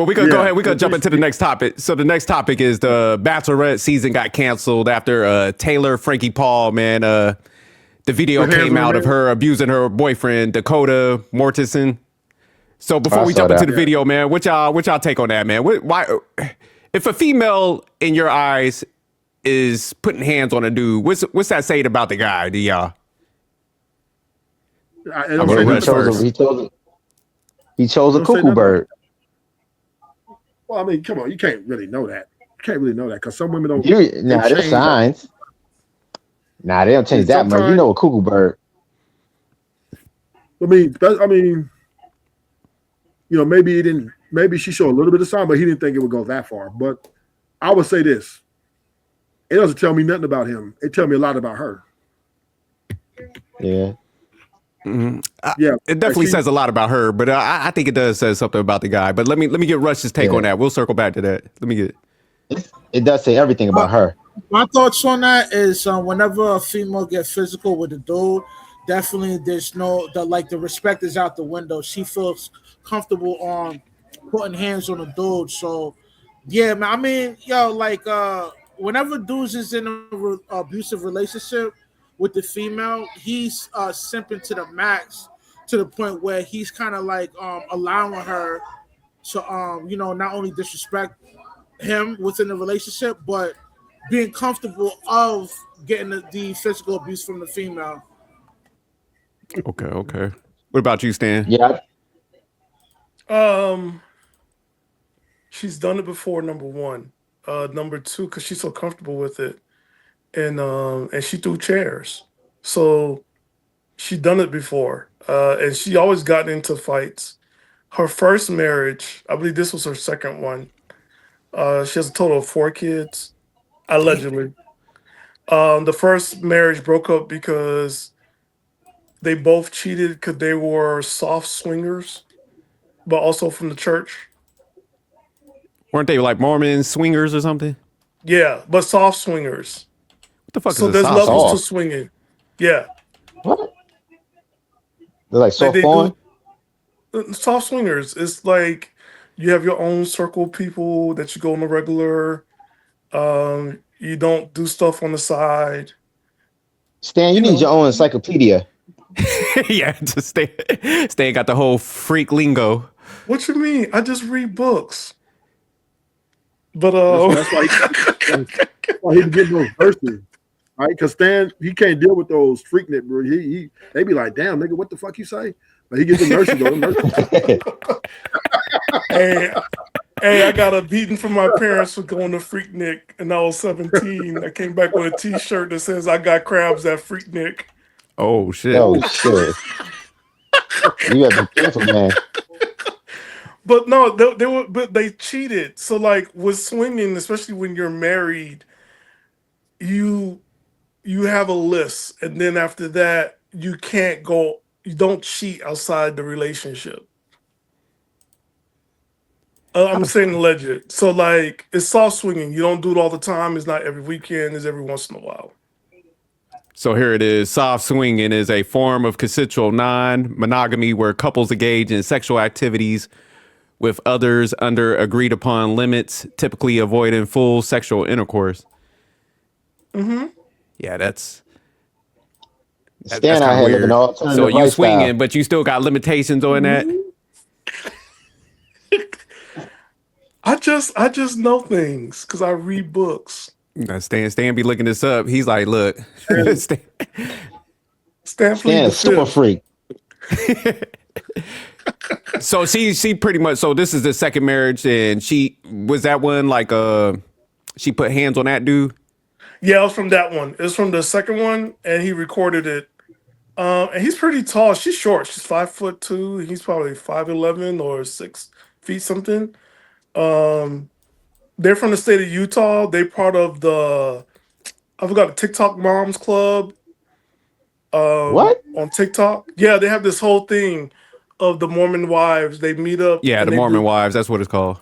But we could go ahead. We could jump into the next topic. So the next topic is the Bachelorette season got canceled after Taylor, Frankie, Paul, man. The video came out of her abusing her boyfriend, Dakota, Mortensen. So before we jump into the video, man, what y'all take on that, man? Why, if a female in your eyes is putting hands on a dude, what's that saying about the guy? Do y'all? He chose a cuckoo bird. Well, I mean, come on, you can't really know that. You can't really know that because some women don't. There's signs. Nah, they don't change that much. You know a cuckoo bird. I mean, you know, maybe he didn't. Maybe she showed a little bit of sign, but he didn't think it would go that far. But I would say this: it doesn't tell me nothing about him. It tells me a lot about her. Yeah. Mm-hmm. It definitely says a lot about her, but I think it does say something about the guy. But let me get Rush's take on that. We'll circle back to that. Let me get it. It does say everything about her. My thoughts on that is whenever a female gets physical with a dude, definitely there's the respect is out the window. She feels comfortable on putting hands on a dude. So yeah, man. I mean, whenever dudes is in an abusive relationship with the female, he's simping to the max, to the point where he's kind of like allowing her to not only disrespect him within the relationship, but being comfortable of getting the physical abuse from the female. Okay. What about you, Stan? Yeah. She's done it before, number one. Number two, because she's so comfortable with it. And she threw chairs. So she done it before. And she always got into fights. Her first marriage, I believe this was her second one. She has a total of 4 kids, allegedly. The first marriage broke up because they both cheated because they were soft swingers, but also from the church. Weren't they like Mormon swingers or something? Yeah, but soft swingers. What the fuck so is there's levels soft? to swinging. Yeah. What? They're like soft porn? Soft swingers. It's like you have your own circle of people that you go on a regular. You don't do stuff on the side. Stan, you need your own encyclopedia. Yeah, just Stan got the whole freak lingo. What you mean? I just read books. But that's why he get those verses, right? Because Stan, he can't deal with those freaknik, bro. They be like, damn, nigga, what the fuck you say? But he gets the nurses on. Hey, I got a beating from my parents for going to Freaknik, and I was 17. I came back with a T-shirt that says "I got crabs at Freaknik." Oh shit! Oh shit! You have to be careful, man. But no, they cheated. So like with swinging, especially when you're married, you have a list, and then after that, you don't cheat outside the relationship. I'm saying alleged. So like it's soft swinging. You don't do it all the time. It's not every weekend. It's every once in a while. So here it is. Soft swinging is a form of consensual non-monogamy where couples engage in sexual activities with others under agreed upon limits, typically avoiding full sexual intercourse. Mm-hmm. Yeah, that's Stan out here living alternative So you lifestyle. swinging, but you still got limitations on that. I just know things because I read books. Stan be looking this up. He's like, look, Stan is super freak. So she pretty much. So this is the second marriage, and she was that one like she put hands on that dude. Yeah, it was from that one. It was from the second one, and he recorded it. And he's pretty tall. She's short. She's 5'2". He's probably 5'11" or 6 feet something. They're from the state of Utah. They're part of I forgot, the TikTok Moms Club. What? On TikTok? Yeah, they have this whole thing of the Mormon wives. They meet up. Yeah, the Mormon wives. That's what it's called.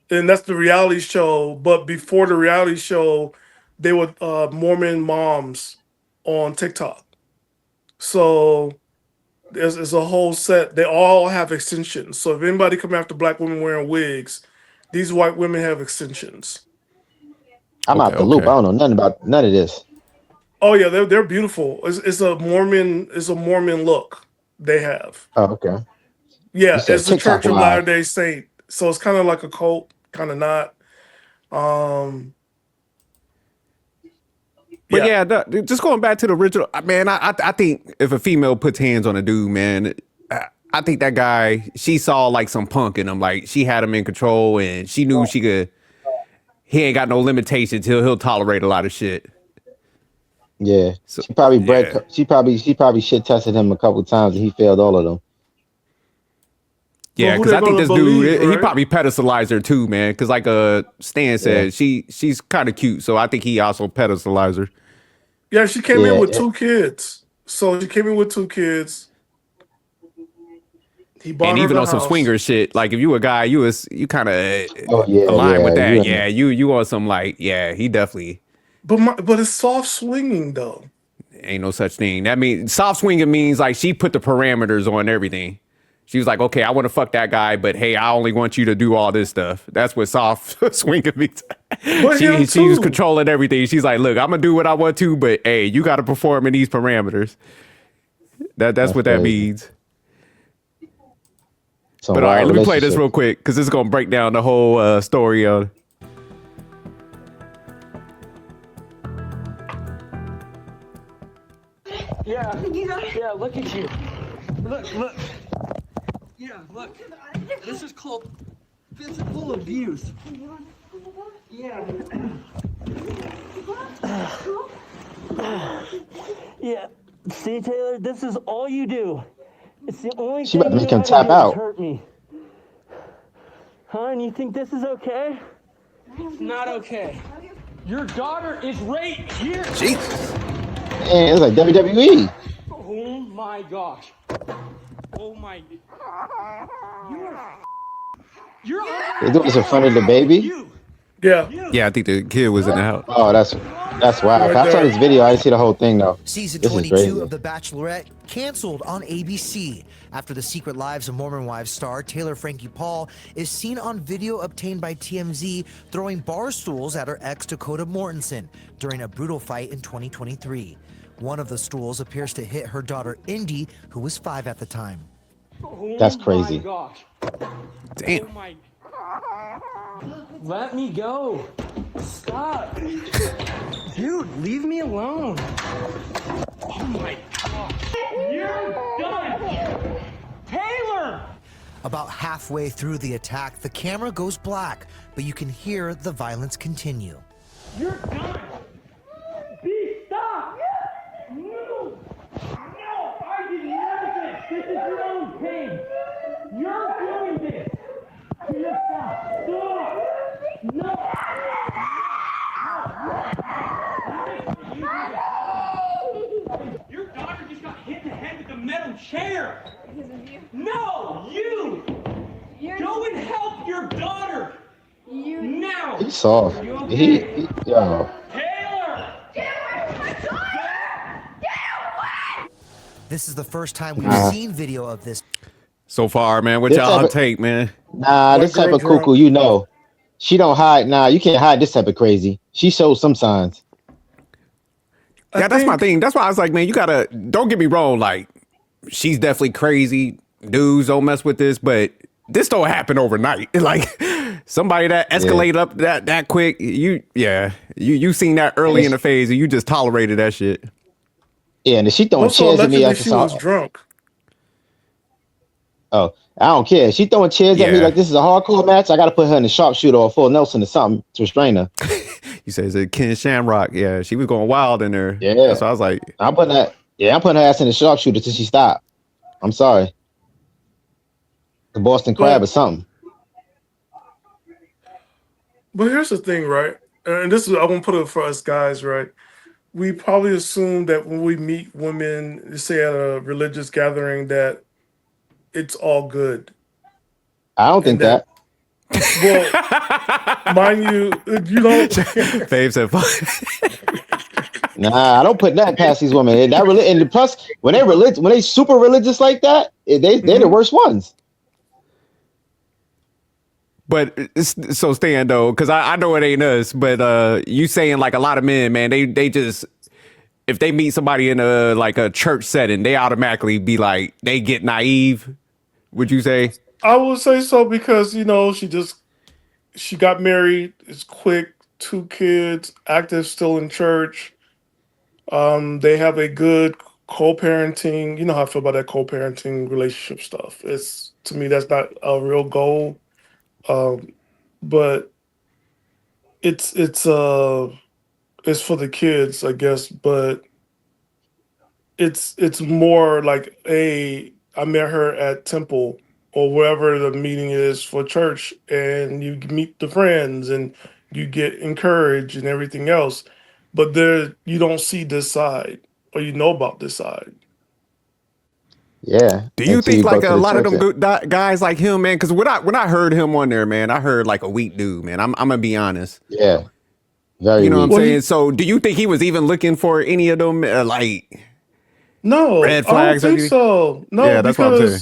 And that's the reality show. But before the reality show, they were Mormon moms on TikTok. So there's a whole set. They all have extensions. So if anybody come after black women wearing wigs, These white women have extensions. I'm out the loop. I don't know nothing about none of this. Oh yeah, they're beautiful. It's a Mormon look they have. Oh, okay. Yeah, said it's the TikTok Church of live. Latter-day Saint. So it's kind of like a cult, kind of not. But yeah, just going back to the original, man, I think if a female puts hands on a dude, man, I think that guy, she saw like some punk in him. Like she had him in control and she knew she could, he ain't got no limitations. He'll tolerate a lot of shit. Yeah. So, she probably shit tested him a couple times and he failed all of them. Yeah, Well, because I think this dude, right? he probably pedestalized her too, man. Because like Stan said, she's kind of cute, so I think he also pedestalized her. Yeah, she came in with 2 kids. So she came in with 2 kids. He bought and her even the on some house. swinger shit, like if you a guy, you kind of yeah, align with that. Yeah, you on some like, yeah, he definitely. But it's soft swinging though. Ain't no such thing. That means soft swinging means like she put the parameters on everything. She was like, okay, I want to fuck that guy, but hey, I only want you to do all this stuff. That's what soft swinging means. She was controlling everything. She's like, look, I'm gonna do what I want to, but hey, you got to perform in these parameters. That's what that means. But all right, let me play this real quick because this is gonna break down the whole story of. Yeah, look at you. Look. Yeah, look. This is called physical abuse. Yeah. Yeah. See, Taylor, this is all you do. It's the only thing you know how to do is hurt me. Huh? And you think this is okay? It's not okay. Your daughter is right here. Jesus. Man, it's like WWE. Oh my gosh. Oh my. They're doing this in front of the baby? Yeah, I think the kid was in the house. Oh, that's wild. I saw this video. I didn't see the whole thing though. Season 22 of The Bachelorette canceled on ABC after the Secret Lives of Mormon Wives star Taylor Frankie Paul is seen on video obtained by TMZ throwing bar stools at her ex Dakota Mortensen during a brutal fight in 2023. One of the stools appears to hit her daughter Indy, who was 5 at the time. That's crazy. Oh my gosh. Damn. Oh my. Let me go. Stop. Dude, leave me alone. Oh my gosh. You're done. Taylor! About halfway through the attack, the camera goes black, but you can hear the violence continue. You're done. Stop. No. I did nothing. This is your own pain. You're doing this. Stop. No. Your daughter just got hit in the head with a metal chair. No, you. Go and help your daughter. Now. He's soft. Yo. This is the first time we've seen video of this. So far, man, what y'all take, man? Nah, this type of cuckoo, you know. She don't hide. Nah, you can't hide this type of crazy. She shows some signs. Yeah, that's my thing. That's why I was like, man, you gotta, don't get me wrong, like, she's definitely crazy. Dudes don't mess with this, but this don't happen overnight. Like, somebody that escalated up that quick, you seen that early in the phase and you just tolerated that shit. Yeah, and she throwing chairs at me. She was drunk. Oh, I don't care. She throwing chairs at me like this is a hardcore match. I got to put her in the sharpshooter or full Nelson or something to restrain her. You say it's a Ken Shamrock. Yeah, she was going wild in there. Yeah. So I was like, I'm putting her ass in the sharpshooter till she stop. I'm sorry. The Boston Crab or something. But here's the thing, right? And this is, I want to put it for us guys, right? We probably assume that when we meet women, say at a religious gathering, that it's all good. I don't think that. Well, mind you, you don't. Fave said, fuck. Nah, I don't put that past these women. And plus, when they super religious like that, they're the worst ones. But so Stan though, because I know it ain't us, but you saying like a lot of men, man, they just if they meet somebody in a like a church setting, they automatically be like they get naive. Would you say? I would say so because she got married. It's quick, 2 kids, active, still in church. They have a good co-parenting. You know how I feel about that co-parenting relationship stuff. It's to me that's not a real goal. Um, but it's it's for the kids, I guess. But it's more like, hey, I met her at temple or wherever the meeting is for church, and you meet the friends and you get encouraged and everything else. But there, you don't see this side, or you know about this side. Yeah, Do you until think you go like to a the lot of church. them good guys like him, man? Because when I heard him on there, man, I heard like a weak dude, man. I'm gonna be honest. Yeah, very You know what I'm weak. Well, saying? So do you think he was even looking for any of them like no, red I don't flags or think anything? so. No, Yeah, that's what I'm saying.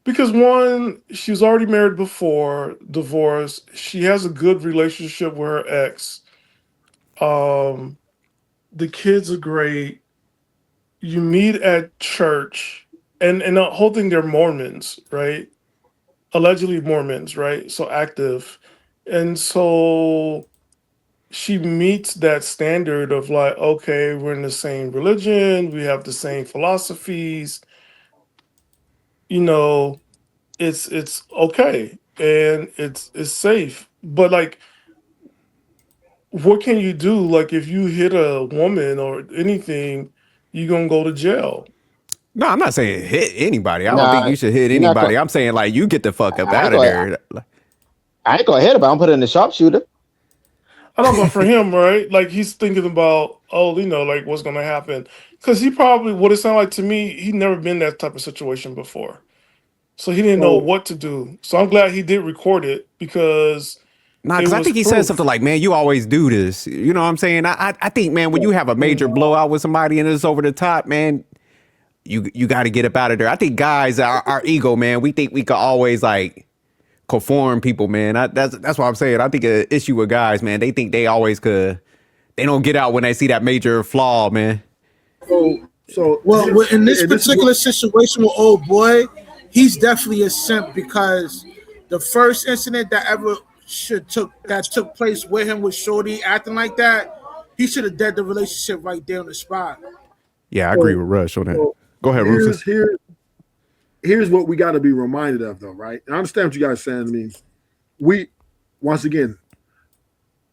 because one, she was already married before, divorced. She has a good relationship with her ex. Um, the kids are great. You meet at church, and the whole thing, they're Mormons, right? Allegedly Mormons, right? So active. And so she meets that standard of like, okay, we're in the same religion, we have the same philosophies, you know, it's okay and it's safe. But like, what can you do? Like, if you hit a woman or anything, you're gonna go to jail. No, I'm not saying hit anybody. I don't think Nah, you should hit you're not anybody. gonna. I'm saying like you get the fuck up I ain't out of gonna. there. I ain't gonna hit him. I'm put in the sharpshooter. I don't know, but for him, right? Like, he's thinking about, oh, like what's gonna happen. Because he probably, what it sounded like to me, he'd never been in that type of situation before. So he didn't know So what to do. So I'm glad he did record it because Nah, it because I was think he said something proof. like, "Man, you always do this." You know what I'm saying? I think, man, when you have a major blowout with somebody and it's over the top, man, you got to get up out of there. I think guys, our ego, man, we think we could always like conform people, man. That's what I'm saying. I think an issue with guys, man, they think they always could. They don't get out when they see that major flaw, man. Well, in this and this is what particular situation with old boy, he's definitely a simp because the first incident that ever took place with him with Shorty acting like that, he should have dead the relationship right there on the spot. Yeah, I agree so with Rush on that. so Go ahead, Rufus. here's what we got to be reminded of, though, right? And I understand what you guys are saying. I mean, we once again,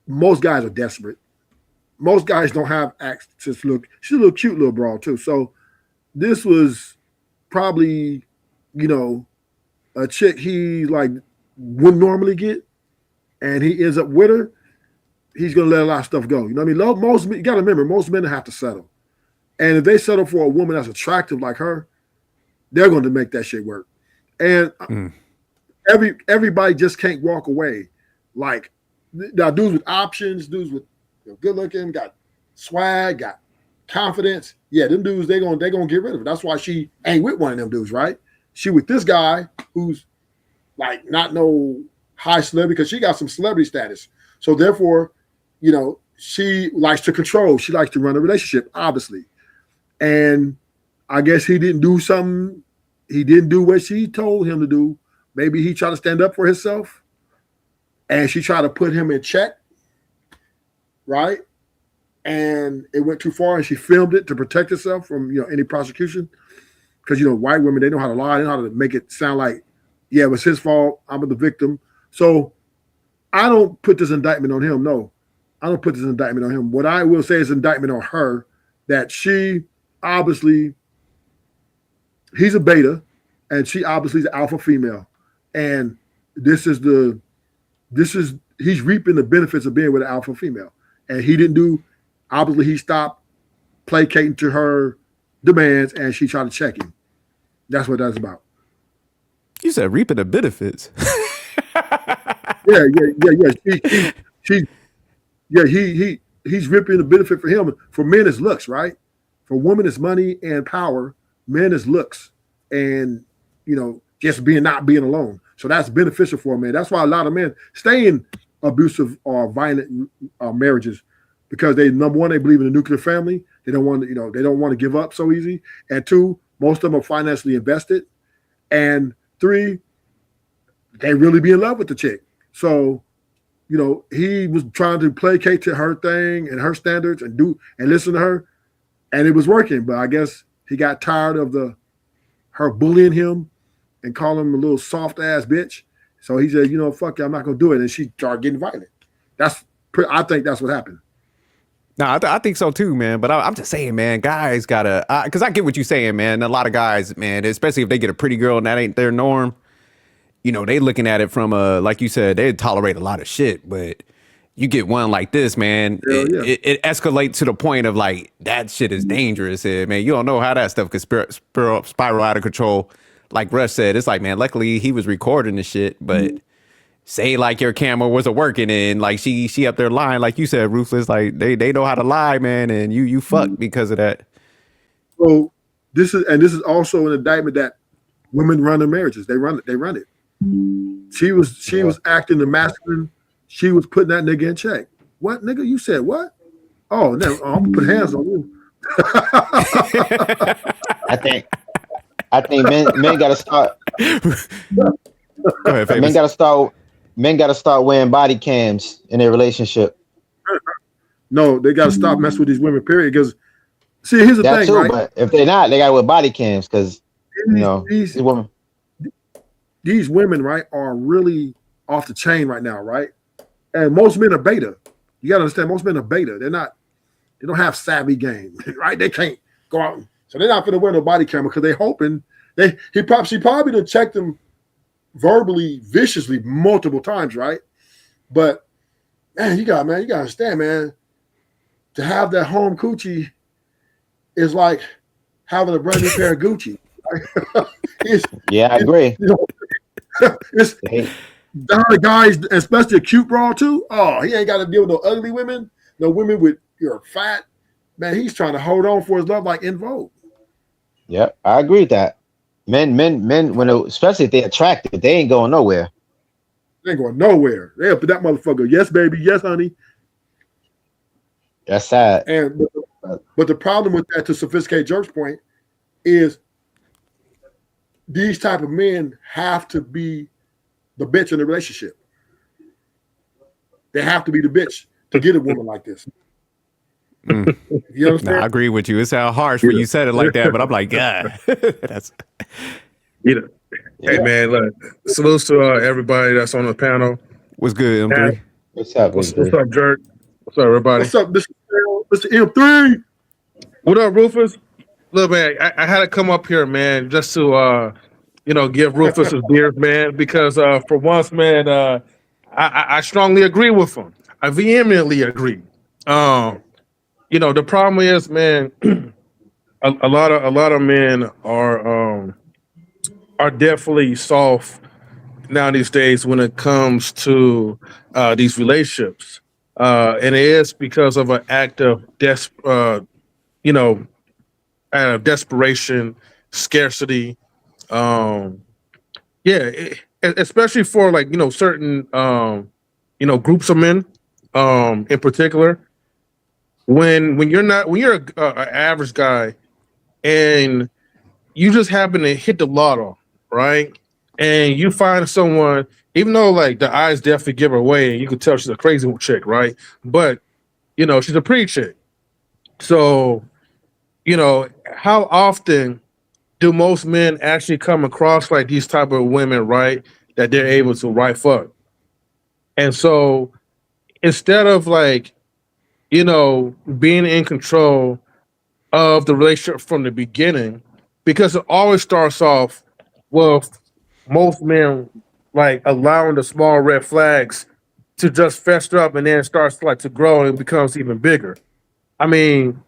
most guys are desperate. Most guys don't have access to look. She's a little cute little broad too. So this was probably, you know, a chick he like wouldn't normally get, and he ends up with her. He's gonna let a lot of stuff go. You know what I mean? Most you got to remember, most men have to settle, and if they settle for a woman that's attractive like her, they're going to make that shit work. And everybody just can't walk away. Like now, dudes with options, dudes with good looking, got swag, got confidence. Yeah, them dudes they gonna get rid of it. That's why she ain't with one of them dudes, right? She with this guy who's like not no high celebrity because she got some celebrity status. So therefore, she likes to control. She likes to run a relationship, obviously. And I guess he didn't do something. He didn't do what she told him to do. Maybe he tried to stand up for himself, and she tried to put him in check, right? And it went too far, and she filmed it to protect herself from any prosecution. Because white women, they know how to lie, they know how to make it sound like, yeah, it was his fault. I'm the victim. So I don't put this indictment on him. No, I don't put this indictment on him. What I will say is indictment on her that she obviously he's a beta, and she obviously is an alpha female, and he's reaping the benefits of being with an alpha female, and he didn't do. Obviously, he stopped placating to her demands, and she tried to check him. That's what that's about. You said reaping the benefits. Yeah. He's ripping the benefit for him. For men, it's looks, right? For women, it's money and power. Men is looks, and just not being alone. So that's beneficial for a man. That's why a lot of men stay in abusive or violent marriages, because number one, they believe in a nuclear family. They don't want to, they don't want to give up so easy. And two, most of them are financially invested. And three, they really be in love with the chick. So, he was trying to placate to her thing and her standards and listen to her, and it was working. But I guess he got tired of her bullying him and calling him a little soft ass bitch. So he said, fuck it, I'm not gonna do it. And she started getting violent. I think that's what happened. No, I think so too, man. But I'm just saying, man, guys gotta, because I get what you're saying, man. A lot of guys, man, especially if they get a pretty girl and that ain't their norm, they looking at it from like you said, they tolerate a lot of shit. But you get one like this, man, it escalates to the point of like, that shit is dangerous. Man, you don't know how that stuff could spiral out of control. Like Rush said, it's like, man, luckily he was recording the shit, but say like your camera wasn't working and like she up there lying, like you said, Ruthless, like they know how to lie, man, and you fucked because of that. So this is also an indictment that women run their marriages. They run it. She was acting the masculine. She was putting that nigga in check. What, nigga? You said what? Oh, no, I'm gonna put hands on you. I think men gotta start. Go ahead, men gotta start wearing body cams in their relationship. No, they gotta stop messing with these women. Period. Because see, here's the thing, right? But if they're not, they gotta wear body cams because these women. These women, right, are really off the chain right now, right? And most men are beta. You gotta understand, most men are beta. They don't have savvy game, right? They can't go out. So they're not gonna wear no body camera because they're hoping she probably done checked them verbally, viciously multiple times, right? But man, you gotta understand, man, to have that home coochie is like having a brand new pair of Gucci. Yeah, I agree. It's the guys, especially a cute bra too. Oh, he ain't got to deal with no ugly women, no women with you're fat. Man, he's trying to hold on for his love like In Vogue. Yep, I agree with that. Men, especially if they're attractive, they ain't going nowhere. They ain't going nowhere. They up to that motherfucker. Yes, baby. Yes, honey. That's sad. But the problem with that, to Sophisticated Jerk's point, is these type of men have to be the bitch in the relationship. They have to be the bitch to get a woman like this. You understand? I agree with you. It sounds harsh when you said it like that, but I'm like, yeah, that's. Hey man, look, salutes to everybody that's on the panel. What's good, M3? What's up, what's up, Jerk? What's up, everybody? What's up, Mr. M3? What up, Rufus? Look, man, I had to come up here, man, just to give Rufus his beard, man, because for once, man, I strongly agree with him. I vehemently agree. The problem is, man, a lot of men are definitely soft now these days when it comes to these relationships, and it is because of an act of desperation, scarcity. Especially for certain groups of men, in particular. When you're an average guy and you just happen to hit the lotto, right? And you find someone, even though like the eyes definitely give her away and you can tell she's a crazy chick, right? But she's a pretty chick. So, how often do most men actually come across like these type of women, right? That they're able to fuck. And so instead of being in control of the relationship from the beginning, because it always starts off with most men allowing the small red flags to just fester up and then it starts to grow and it becomes even bigger. I mean,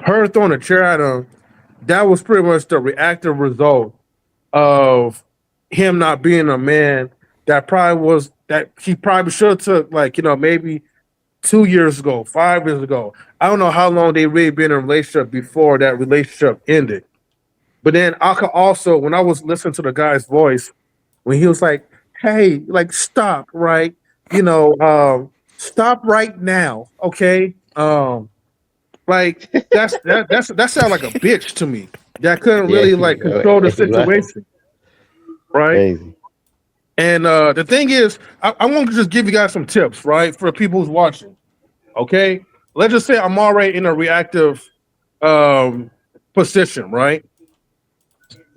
her throwing a chair at him, that was pretty much the reactive result of him not being a man that he probably should have took maybe 2 years ago, 5 years ago. I don't know how long they really been in a relationship before that relationship ended. But then I could also, when I was listening to the guy's voice, when he was like, "Hey, like stop, right? Stop right now, okay?" Like that sounded like a bitch to me. That couldn't Yeah, really like control the situation, right? crazy. And the thing is, I want to just give you guys some tips, right, for people who's watching. Okay, let's just say I'm already in a reactive um, position, right?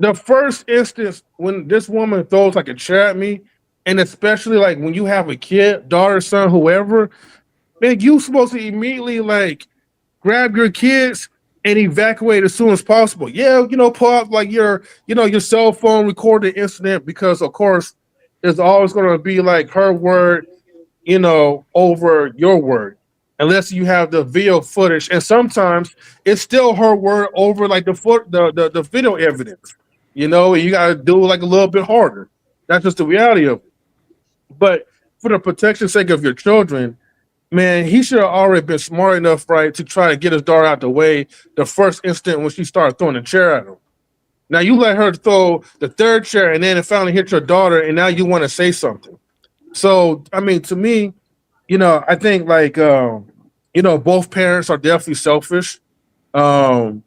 The first instance when this woman throws like a chair at me, and especially like when you have a kid, daughter, son, whoever, man, you supposed to immediately like grab your kids and evacuate as soon as possible. Yeah, pull out like your cell phone, record the incident because of course it's always going to be like her word, over your word, unless you have the video footage. And sometimes it's still her word over like the video evidence. And you got to do like a little bit harder. That's just the reality of it. But for the protection sake of your children, man, he should have already been smart enough, right, to try to get his daughter out the way the first instant when she started throwing the chair at him. Now you let her throw the third chair and then it finally hit your daughter, and now you want to say something. So, I mean, to me, I think like, both parents are definitely selfish. Um,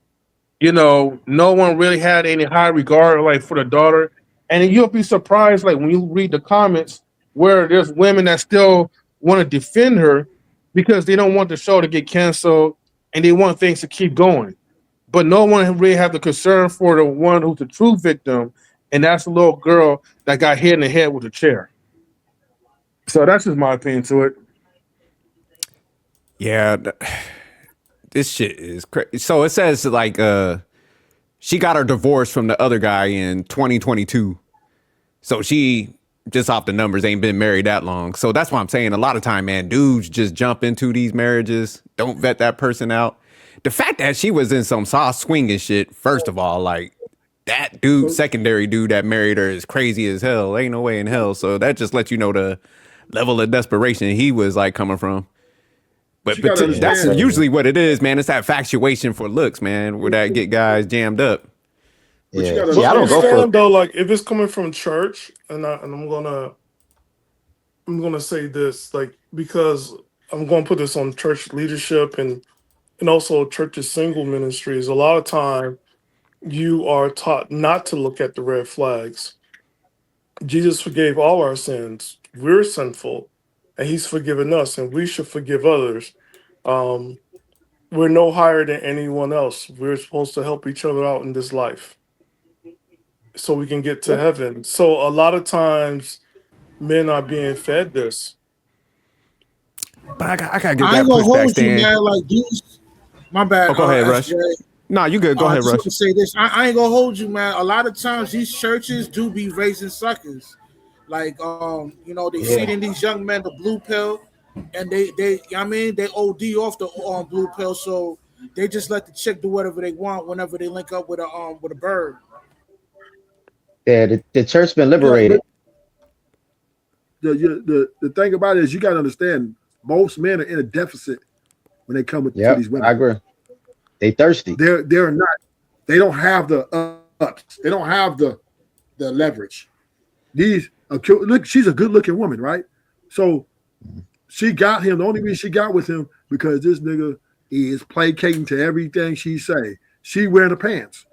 no one really had any high regard like for the daughter. And you'll be surprised, like when you read the comments, where there's women that still want to defend her because they don't want the show to get canceled and they want things to keep going. But no one really have the concern for the one who's the true victim, and that's the little girl that got hit in the head with a chair. So that's just my opinion to it. Yeah, this shit is crazy. So it says like she got her divorce from the other guy in 2022. So she just off the numbers ain't been married that long. So that's why I'm saying a lot of time, man, dudes just jump into these marriages, don't vet that person out. The fact that she was in some soft swinging shit, first of all, like that dude, secondary dude that married her is crazy as hell. Ain't no way in hell. So that just lets you know the level of desperation he was like coming from. But that's usually what it is, man. It's that infatuation for looks, man, where that get guys jammed up. Yeah, But see, I don't go for though, like if it's coming from church, and I'm gonna say this, like because I'm gonna put this on church leadership and also church's single ministries. A lot of time you are taught not to look at the red flags. Jesus forgave all our sins. We're sinful, and He's forgiven us, and we should forgive others. Um, we're no higher than anyone else. We're supposed to help each other out in this life so we can get to heaven. So a lot of times men are being fed this. But I gotta get I that ain't gonna pushback, hold you, Stan. man. Like these, my bad. Oh, go ahead, Rush. SJ. No, you good. Go I ahead, just want Rush. to say this. I ain't gonna hold you, man. A lot of times these churches do be raising suckers. Like, they feeding these young men the blue pill, and they OD off the blue pill, so they just let the chick do whatever they want whenever they link up with a bird. Yeah, the church been Yeah, liberated. the thing about it is you got to understand most men are in a deficit when they come to these women. I agree. They thirsty. They're not. They don't have the ups. They don't have the leverage. Look, she's a good looking woman, right? So she got him. The only reason she got with him because this nigga is placating to everything she say. She wearing the pants.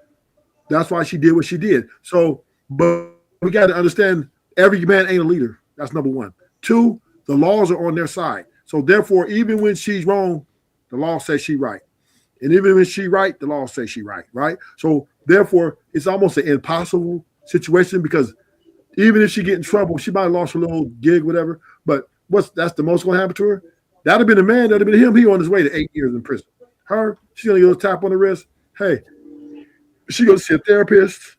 That's why she did what she did. So, but we got to understand every man ain't a leader. That's number one. Two, the laws are on their side. So therefore, even when she's wrong, the law says she right. And even when she right, the law says she right, right? So therefore, it's almost an impossible situation because even if she get in trouble, she might have lost her little gig, whatever. But that's the most gonna happen to her? That'd have been the man, that'd have been him. He on his way to 8 years in prison. Her, she's gonna get a tap on the wrist. Hey, she gonna see a therapist,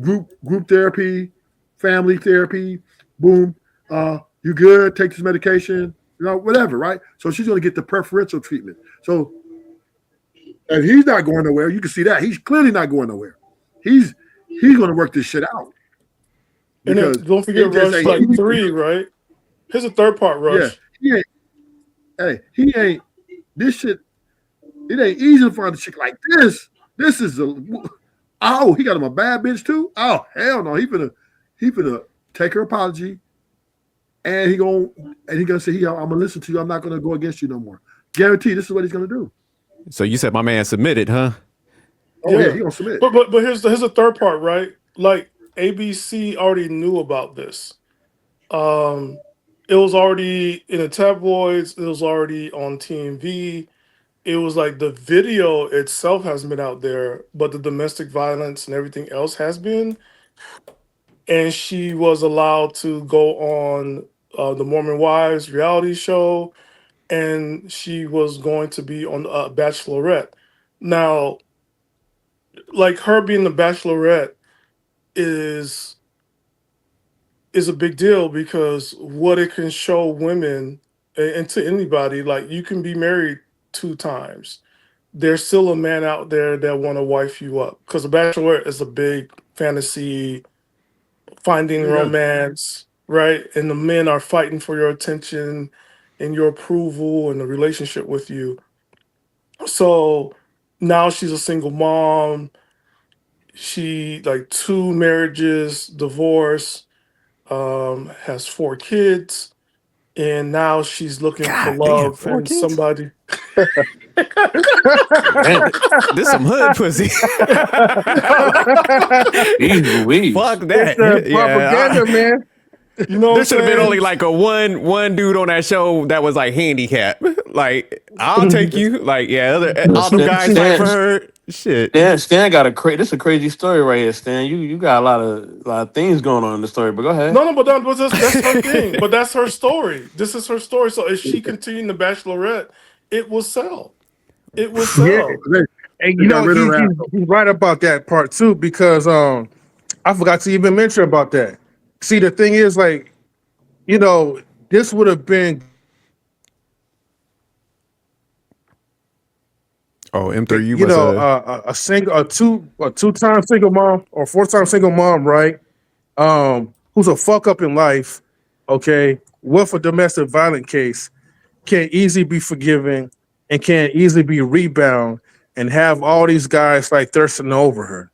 group therapy, family therapy, boom. You good, take this medication, whatever, right? So she's gonna get the preferential treatment. So and he's not going nowhere. You can see that. He's clearly not going nowhere. He's going to work this shit out. And then don't forget Rush like 3, right? Here's a third part, Rush. Yeah, he ain't. This shit, it ain't easy to find a chick like this. This is he got him a bad bitch too? Oh, hell no. he finna take her apology, and he gonna say, I'm gonna listen to you. I'm not gonna go against you no more. Guarantee this is what he's gonna do. So you said my man submitted, huh? Oh yeah, he gonna submit. But here's the third part, right? Like ABC already knew about this. It was already in the tabloids. It was already on TMV. It was like the video itself hasn't been out there, but the domestic violence and everything else has been. And she was allowed to go on the Mormon Wives reality show, and she was going to be on Bachelorette. Now, like her being the Bachelorette is a big deal because what it can show women and to anybody, like you can be married 2 times. There's still a man out there that want to wife you up because the Bachelorette is a big fantasy, finding romance, right? And the men are fighting for your attention and your approval and the relationship with you. So now she's a single mom. She like 2 marriages, divorce, has 4 kids, and now she's looking for God damn, love 4 and kids? somebody. This some hood pussy. Fuck that. It's propaganda, man. You know, there should have been only like a one dude on that show that was like handicapped. Like, I'll take you. Like, yeah, all them guys fight for her. Shit. Stan got this is a crazy story right here, Stan. You got a lot of things going on in the story, but go ahead. No, but that's her thing. But that's her story. This is her story. So if she continued the Bachelorette, it will sell. It will sell. Yeah. And you know he's right about that part too, because I forgot to even mention about that. See, the thing is, like, you know, this would have been. Oh, M3, you know, a two-time single mom or 4-time single mom, right? Who's a fuck up in life, okay, with a domestic violence case, can easily be forgiven and can easily be rebound and have all these guys like thirsting over her.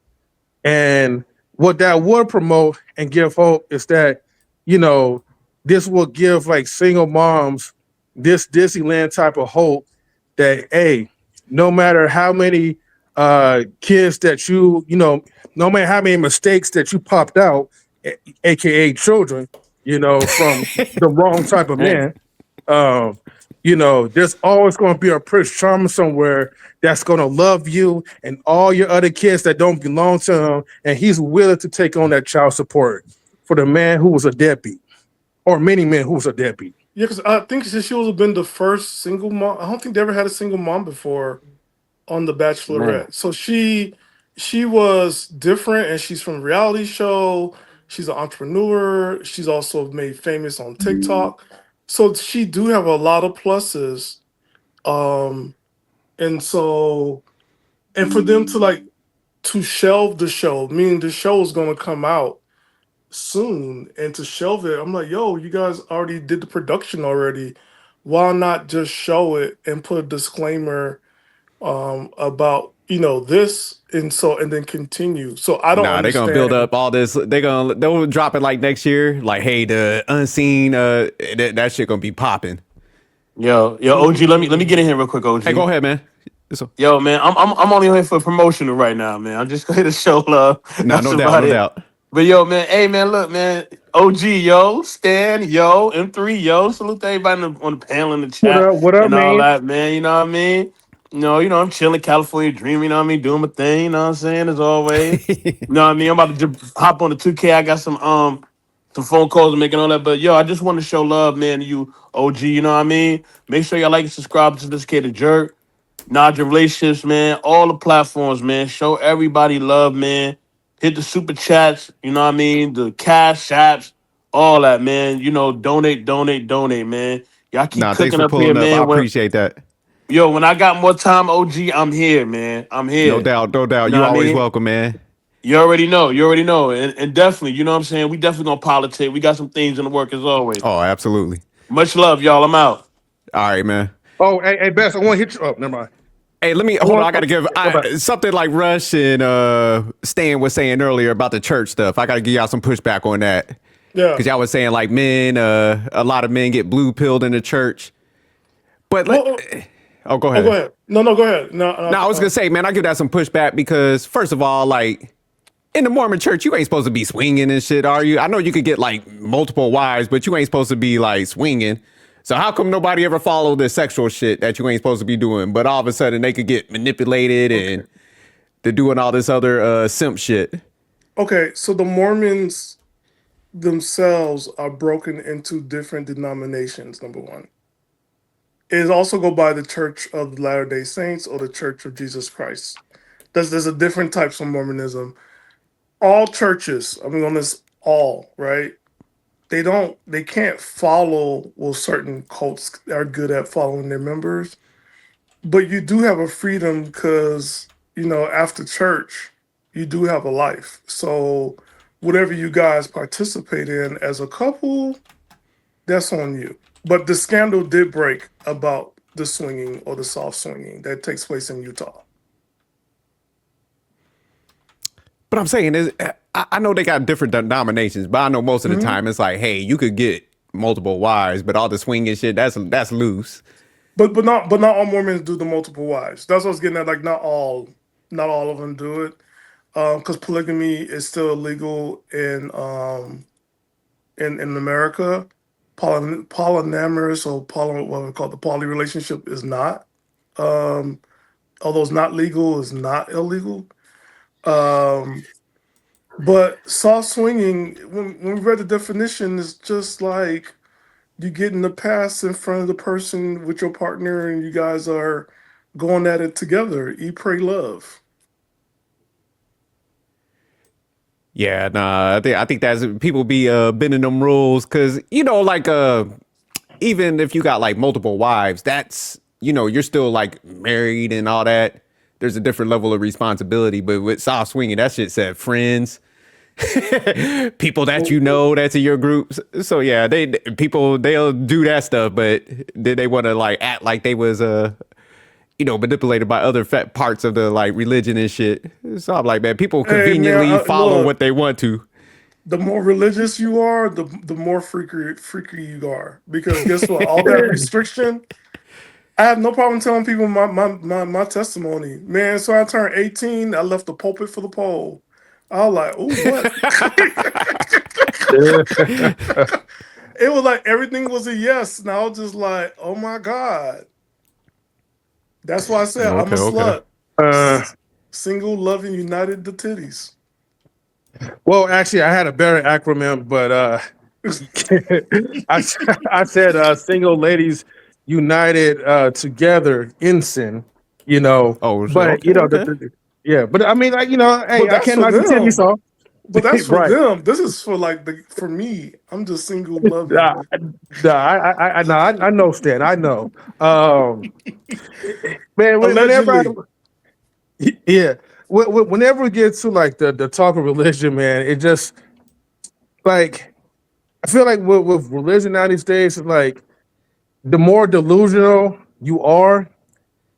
And what that would promote and give hope is that, you know, this will give like single moms this Disneyland type of hope that, hey, no matter how many kids that you know, no matter how many mistakes that you popped out, aka children, you know, from the wrong type of man, you know, there's always going to be a Prince Charming somewhere that's going to love you and all your other kids that don't belong to him, and he's willing to take on that child support for the man who was a deadbeat, or many men who was a deadbeat. Yeah, because I think she would have been the first single mom. I don't think they ever had a single mom before on The Bachelorette. Man. So she was different, and she's from a reality show. She's an entrepreneur. She's also made famous on TikTok. So she do have a lot of pluses. And so, and for them to shelve the show, meaning the show is going to come out soon, and to shelve it, I'm like, yo, you guys already did the production already. Why not just show it and put a disclaimer about, you know, this, and then continue. So I don't understand. They're gonna build up all this. They'll drop it like next year. Like, hey, the unseen, that shit gonna be popping. Yo, OG, let me get in here real quick, OG. Hey, go ahead, man. Yo, man, I'm only here for promotional right now, man. I'm just here to show love. No doubt. But yo, man, hey, man, look, man, OG, yo, Stan, yo, M3, yo, salute to everybody on the panel in the chat. What up, and man? all that, man. You know what I mean? You know, I'm chilling, California dreaming. You know what I mean? Doing my thing. You know what I'm saying? As always. You know what I mean? I'm about to hop on the 2K. I got some phone calls and making all that. But yo, I just want to show love, man, to you, OG. You know what I mean? Make sure y'all like and subscribe to this kid, Jerk. Nod your relationships, man. All the platforms, man. Show everybody love, man. Hit the super chats, you know what I mean? The cash apps, all that, man. You know, donate, man. Y'all keep cooking up here, man. I appreciate that. Yo, when I got more time, OG, I'm here, man. I'm here. No doubt. You know You always I mean? welcome, man. You already know. And definitely, you know what I'm saying? We definitely gonna politic. We got some things in the work as always. Oh, absolutely. Much love, y'all. I'm out. All right, man. Oh, hey, Bess, I want to hit you up. Never mind. Hey, let me hold on. I gotta give something like Rush and Stan was saying earlier about the church stuff. I gotta give y'all some pushback on that. Yeah. Because y'all was saying like men, a lot of men get blue pilled in the church. But Well, go ahead. go ahead. No, go ahead. No, I was gonna say, man, I give that some pushback because first of all, like in the Mormon church, you ain't supposed to be swinging and shit, are you? I know you could get like multiple wives, but you ain't supposed to be like swinging. So how come nobody ever followed this sexual shit that you ain't supposed to be doing? But all of a sudden they could get manipulated and they're doing all this other simp shit. Okay, so the Mormons themselves are broken into different denominations, number one. It also go by the Church of the Latter-day Saints or the Church of Jesus Christ. There's a different types of Mormonism. All churches, I mean on this all, right? They can't follow certain cults are good at following their members. But you do have a freedom because, after church, you do have a life. So whatever you guys participate in as a couple, that's on you. But the scandal did break about the swinging or the soft swinging that takes place in Utah. But I'm saying is, I know they got different denominations, but I know most of the time it's like, hey, you could get multiple wives, but all the swinging shit, that's loose. But not all Mormons do the multiple wives. That's what I was getting at. Like not all of them do it, because polygamy is still illegal in America. Polyamorous or what we call the poly relationship is not. Although it's not legal, it's not illegal. But soft swinging, when we read the definition, is just like you get in the past in front of the person with your partner and you guys are going at it together. Eat, pray, love. Yeah, nah, I think that's people be bending them rules because like even if you got like multiple wives, that's you're still like married and all that. There's a different level of responsibility, but with soft swinging, that shit said friends, people that that's in your group. So yeah, they'll do that stuff, but then they want to like act like they was manipulated by other parts of the like religion and shit. So I'm like, man, people conveniently follow what they want to. The more religious you are, the more freaky you are. Because guess what? All that restriction, I have no problem telling people my testimony. Man, so I turned 18, I left the pulpit for the pole. I was like, ooh, what? It was like everything was a yes. And I was just like, oh my God. That's why I said I'm a slut. Single, loving, united, the titties. Well, actually, I had a better acronym, but I said single ladies united together in sin. Oh, but okay. yeah, but I mean, like hey, I can't knock the titties off. But that's for right. them. This is for for me. I'm just single, loving. I know, Stan. I know. Man, whenever we get to like the talk of religion, man, it just like I feel like with religion now these days, it's like the more delusional you are,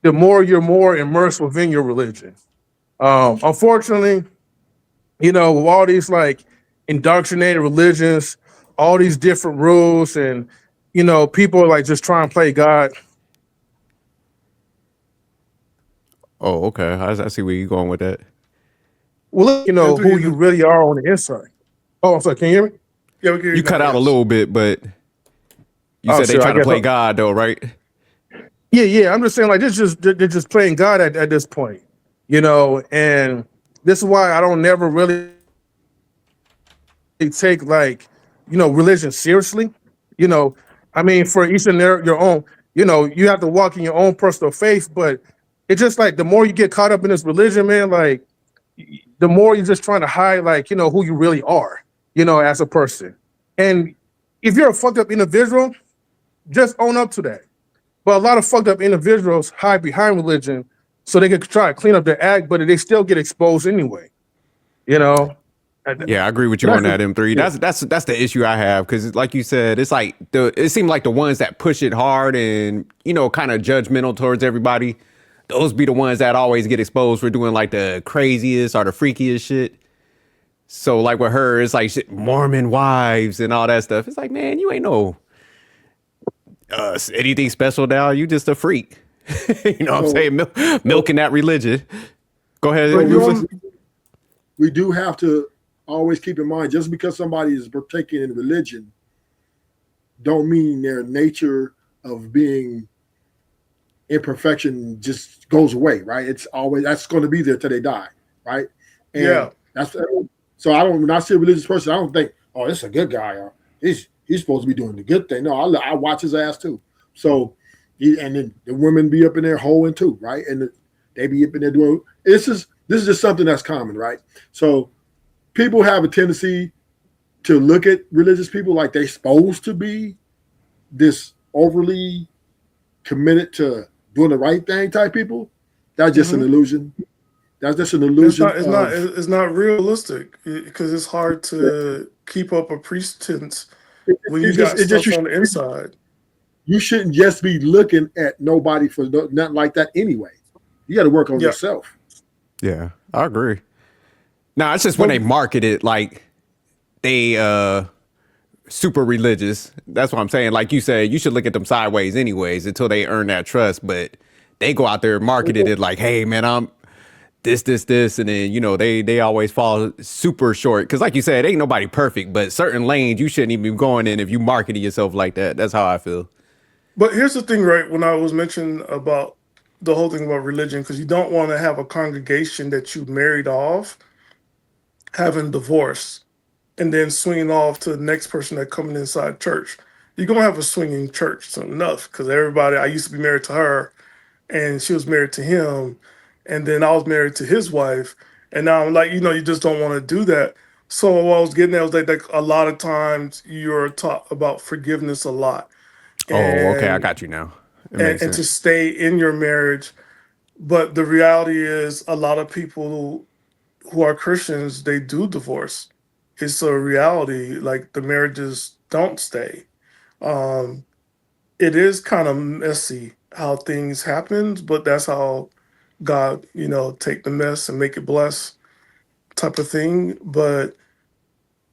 the more you're more immersed within your religion. Unfortunately, with all these like indoctrinated religions, all these different rules, and people are like just trying to play God. Oh, okay. I see where you're going with that. Well, who you really are on the inside. Oh, I'm sorry. Can you hear me? Yeah, we can hear you. Cut out a little bit, but you said they try to play God, though, right? Yeah. I'm just saying, like, they're just playing God at this point, and this is why I don't never really take like, religion seriously. I mean, for each and your own, you have to walk in your own personal faith, but it's just like the more you get caught up in this religion, man, like the more you're just trying to hide, like, who you really are, as a person. And if you're a fucked up individual, just own up to that. But a lot of fucked up individuals hide behind religion so they can try to clean up their act, but they still get exposed anyway. Yeah, I agree with you on that, M3. Yeah. That's the issue I have because, like you said, it's like it seemed like the ones that push it hard and kind of judgmental towards everybody. those be the ones that always get exposed for doing like the craziest or the freakiest shit. So like with her, it's like shit, Mormon wives and all that stuff. It's like, man, you ain't no anything special now. You just a freak. You know what I'm saying? Milking that religion. Go ahead. So we do have to always keep in mind, just because somebody is partaking in religion, don't mean their nature of being imperfection just goes away, right? It's always, that's going to be there till they die, right? And that's so when I see a religious person, I don't think, oh, this is a good guy, or he's supposed to be doing the good thing. No, I watch his ass too. So, and then the women be up in there hoeing too, right? And they be up in there doing. This is just something that's common, right? So, people have a tendency to look at religious people like they're supposed to be this overly committed to doing the right thing type people. That's just an illusion. That's just an illusion. It's not realistic because it's hard to keep up a pretense when you got stuff on the inside. You shouldn't just be looking at nobody for nothing like that anyway. You got to work on yourself. Yeah, I agree. No, it's just when they market it like they super religious. That's what I'm saying. Like you said, you should look at them sideways anyways until they earn that trust. But they go out there and marketed it like, hey man, I'm this, and then they always fall super short. Cause like you said, ain't nobody perfect, but certain lanes you shouldn't even be going in if you marketed yourself like that. That's how I feel. But here's the thing, right? When I was mentioning about the whole thing about religion, because you don't want to have a congregation that you married off having divorce and then swinging off to the next person that coming inside church. You're going to have a swinging church soon enough, because everybody, I used to be married to her and she was married to him. And then I was married to his wife. And now I'm like, you just don't want to do that. So what I was getting at was like a lot of times you're taught about forgiveness a lot. Okay, I got you now. And to stay in your marriage. But the reality is a lot of people who are Christians, they do divorce. It's a reality. Like the marriages don't stay. It is kind of messy how things happen, but that's how God, take the mess and make it bless type of thing. But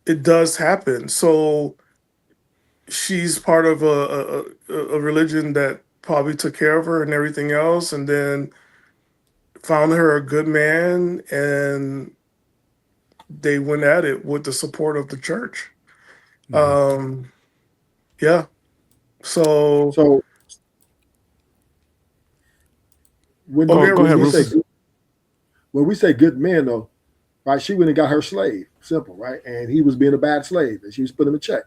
it does happen. So she's part of a religion that probably took care of her and everything else, and then found her a good man, and they went at it with the support of the church. Yeah. So when we say good man, though, right? She went and got her slave, simple, right? And he was being a bad slave, and she was putting him in check.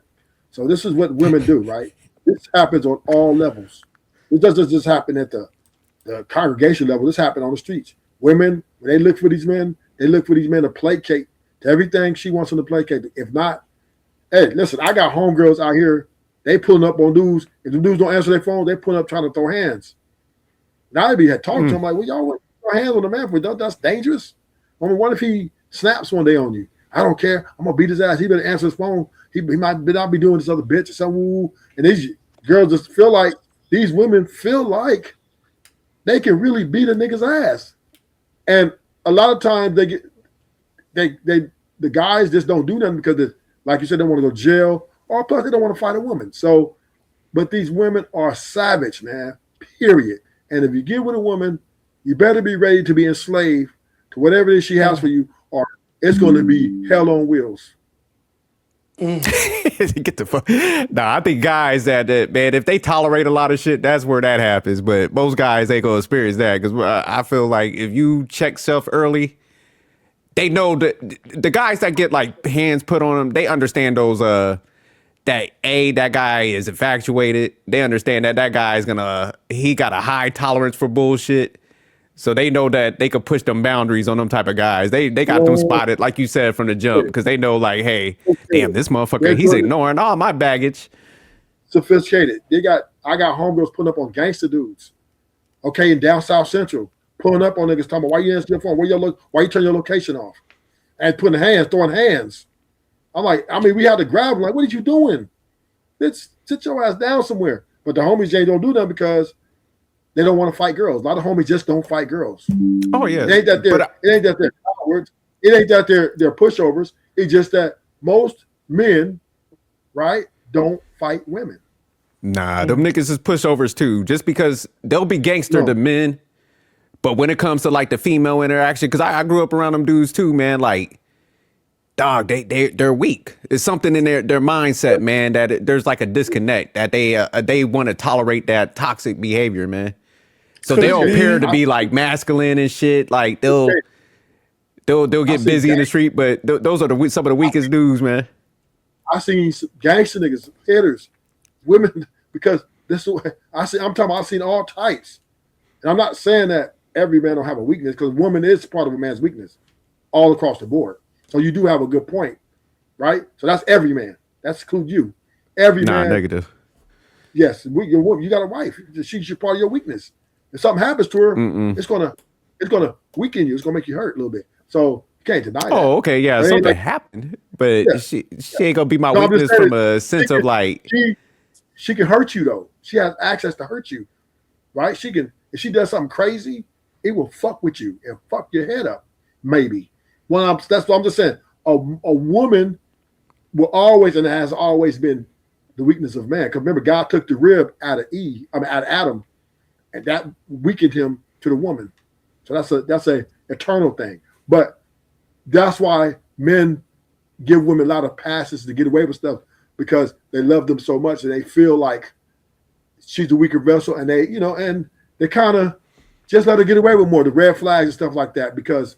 So this is what women do, right? This happens on all levels. It doesn't just happen at the congregation level. This happened on the streets. Women, when they look for these men, they look for these men to placate to everything she wants them to placate. If not, hey, listen, I got homegirls out here. They pulling up on dudes. If the dudes don't answer their phone, they pulling up trying to throw hands. Now I be talking to them like, well, y'all want to throw hands on the man for that's dangerous. I mean, what if he snaps one day on you? I don't care. I'm gonna beat his ass. He better answer his phone. He might not be doing this other bitch or something. And these girls just feel like these women feel like they can really beat a nigga's ass. And a lot of times the guys just don't do nothing because like you said, they want to go to jail, or plus they don't want to fight a woman. So, but these women are savage, man, period. And if you get with a woman, you better be ready to be enslaved to whatever it is she has for you, or it's going to be hell on wheels. Get the fuck. Nah, I think guys that man, if they tolerate a lot of shit, that's where that happens. But most guys ain't gonna experience that, because I feel like if you check self early, they know that the guys that get like hands put on them, they understand those that guy is infatuated. They understand that guy is he got a high tolerance for bullshit. So they know that they could push them boundaries on them type of guys. They got them spotted, like you said, from the jump, because they know, like, hey, damn, this motherfucker, he's ignoring all my baggage. Sophisticated. I got homegirls pulling up on gangster dudes. Okay, in down South Central, pulling up on niggas talking about, why you answer your phone? Why you turn your location off? And throwing hands. I'm like, we had to grab them. Like, what are you doing? Bitch, sit your ass down somewhere. But the homies ain't don't do that because they don't want to fight girls. A lot of homies just don't fight girls. Oh yeah, It ain't that they're cowards. It ain't that they're pushovers. It's just that most men, right, don't fight women. Nah, them niggas is pushovers too. Just because they'll be gangster to men, but when it comes to like the female interaction, because I grew up around them dudes too, man. Like, dog, they're weak. It's something in their mindset, man, that there's like a disconnect that they want to tolerate that toxic behavior, man. So they'll appear to be like masculine and shit. Like they'll get busy in the street, but those are some of the weakest dudes, man. I seen some gangster niggas, hitters, women, because this is what I see. I'm talking about, I've seen all types. And I'm not saying that every man don't have a weakness, because woman is part of a man's weakness all across the board. So you do have a good point, right? So that's every man. That includes you. Every man. Negative. Yes, you got a wife. She's part of your weakness. If something happens to her, it's gonna weaken you. It's gonna make you hurt a little bit. So you can't deny that. Oh, okay, yeah, something happened, but she ain't gonna be my weakness from a sense of like. She can hurt you though. She has access to hurt you, right? She can, if she does something crazy, it will fuck with you and fuck your head up, maybe. That's what I'm just saying. A woman will always, and it has always been, the weakness of man. Because remember, God took the rib out of Adam, and that weakened him to the woman. So that's a eternal thing. But that's why men give women a lot of passes to get away with stuff, because they love them so much and they feel like she's the weaker vessel, and they kind of just let her get away with more, the red flags and stuff like that, because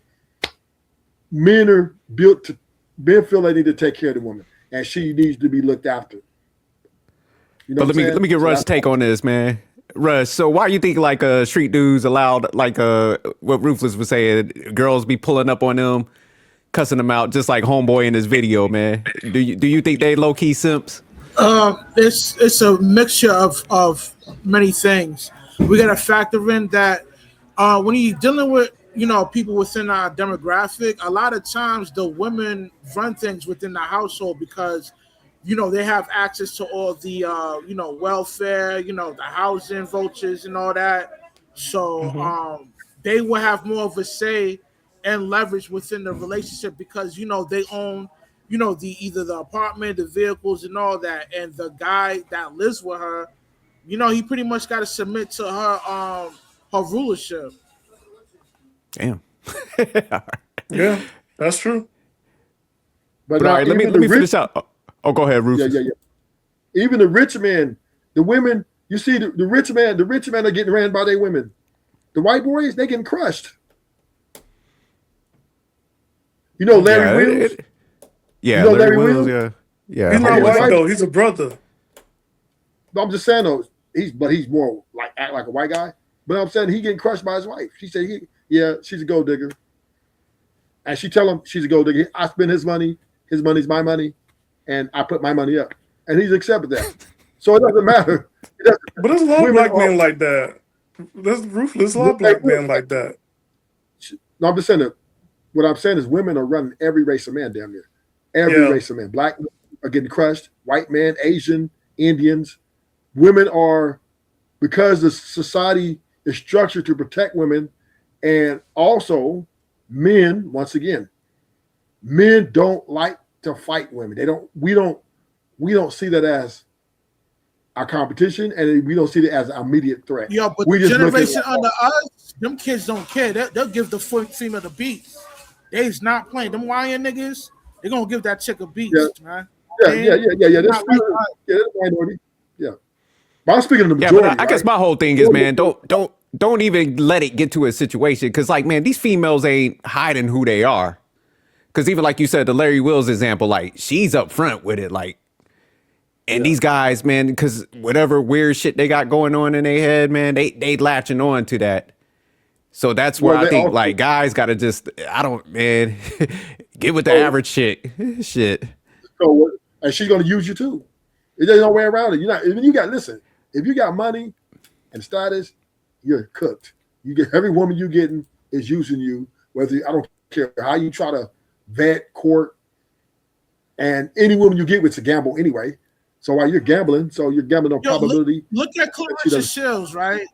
men feel they need to take care of the woman, and she needs to be looked after. But let me get Russ' take on this, man. Russ, so why you think like street dudes allowed, like what Ruthless was saying, girls be pulling up on them, cussing them out, just like Homeboy in his video, man? Do you think they low key simps? It's a mixture of many things. We got to factor in that when you're dealing with people within our demographic, a lot of times the women run things within the household because they have access to all the welfare, the housing vouchers and all that. So they will have more of a say and leverage within the relationship because they own either the apartment, the vehicles, and all that. And the guy that lives with her, he pretty much got to submit to her rulership. Damn. Yeah, that's true. But all right, let me finish out. Oh, go ahead, Rufus. Yeah. Even the rich men, the women, you see the rich men are getting ran by their women. The white boys, they getting crushed. Larry Wills? Larry Wills, yeah. He's not white though, he's a brother. I'm just saying though, he's more like act like a white guy. But I'm saying he getting crushed by his wife. She said she's a gold digger. And she tell him she's a gold digger. I spend his money's my money, and I put my money up. And he's accepted that. So it doesn't matter. But there's a lot of black men like that. There's ruthless, a lot of black men like that. No, I'm just saying that what I'm saying is women are running every race of man damn near. Every race of men. Black men are getting crushed, white men, Asian, Indians. Women are, because the society is structured to protect women, and also men, once again, men don't like to fight women. We don't see that as our competition, and we don't see it as an immediate threat. Yeah, but the generation under us, them kids don't care. They'll give the female the beats. They's not playing. Them YN niggas, they're gonna give that chick a beat, man. Yeah. That's minority. Yeah. But I'm speaking of the majority. Yeah, but I guess my whole thing is, man, don't even let it get to a situation, because like, man, these females ain't hiding who they are. Because even like you said, the Larry Wills example, like, she's up front with it, like, and these guys, man, because whatever weird shit they got going on in their head, man, they latching on to that. So that's where I think like guys got to just, get with the average shit. So, and she's gonna use you too. There's no way around it. If you got money and status, you're cooked. You get every woman you getting is using you. I don't care how you try to vet, court, and any woman you get with, it's a gamble anyway. So while you're gambling, on probability. Look at Clarissa Shields, right?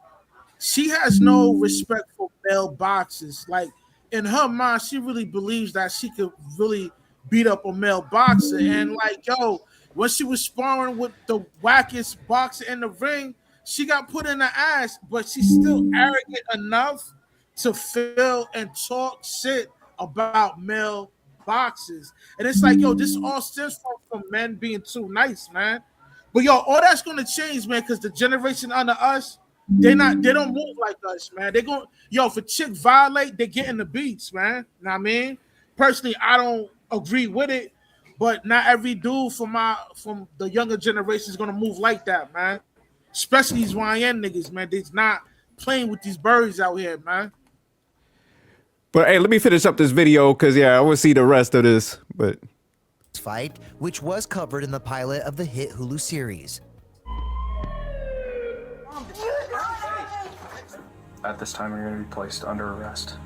she has no respect for male boxers. Like in her mind, she really believes that she could really beat up a male boxer. And like, yo, when she was sparring with the wackest boxer in the ring, she got put in the ass, but she's still arrogant enough to feel and talk shit about male boxers. And it's like, yo, this all stems from men being too nice, man. But yo, all that's gonna change, man, because the generation under us, they don't move like us, man. They go, yo, if a chick violate, they get in the beats, man. Know what I mean? Personally, I don't agree with it, but not every dude from the younger generation is gonna move like that, man. Especially these YN niggas, man. They's not playing with these birds out here, man. But hey, let me finish up this video because I want to see the rest of this. But fight, which was covered in the pilot of the hit Hulu series. At this time, you're going to be placed under arrest.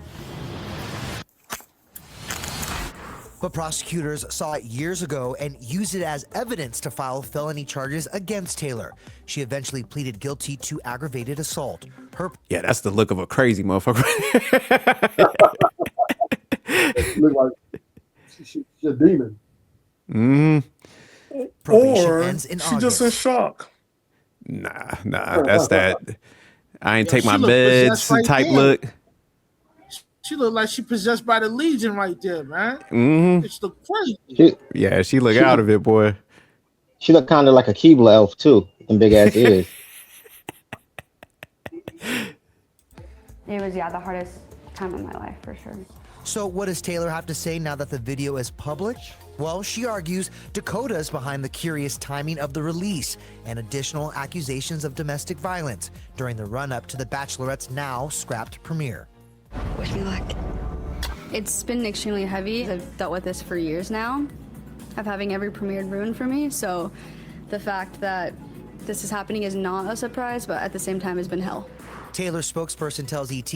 But prosecutors saw it years ago and used it as evidence to file felony charges against Taylor. She eventually pleaded guilty to aggravated assault. Yeah, that's the look of a crazy motherfucker. Look like she's a demon. Or ends in she August. just in shock. Nah, that's that. I ain't take she my look meds possessed right type there. look. She look like she possessed by the Legion right there, man. It's the crazy. She look out of it, boy. She look kind of like a Keebler elf too, and big ass ears. It was, the hardest time of my life, for sure. So what does Taylor have to say now that the video is public? Well, she argues Dakota is behind the curious timing of the release and additional accusations of domestic violence during the run-up to the Bachelorette's now scrapped premiere. Wish me luck. It's been extremely heavy. I've dealt with this for years now, of having every premiere ruined for me. So the fact that this is happening is not a surprise, but at the same time has been hell. Taylor's spokesperson tells ET,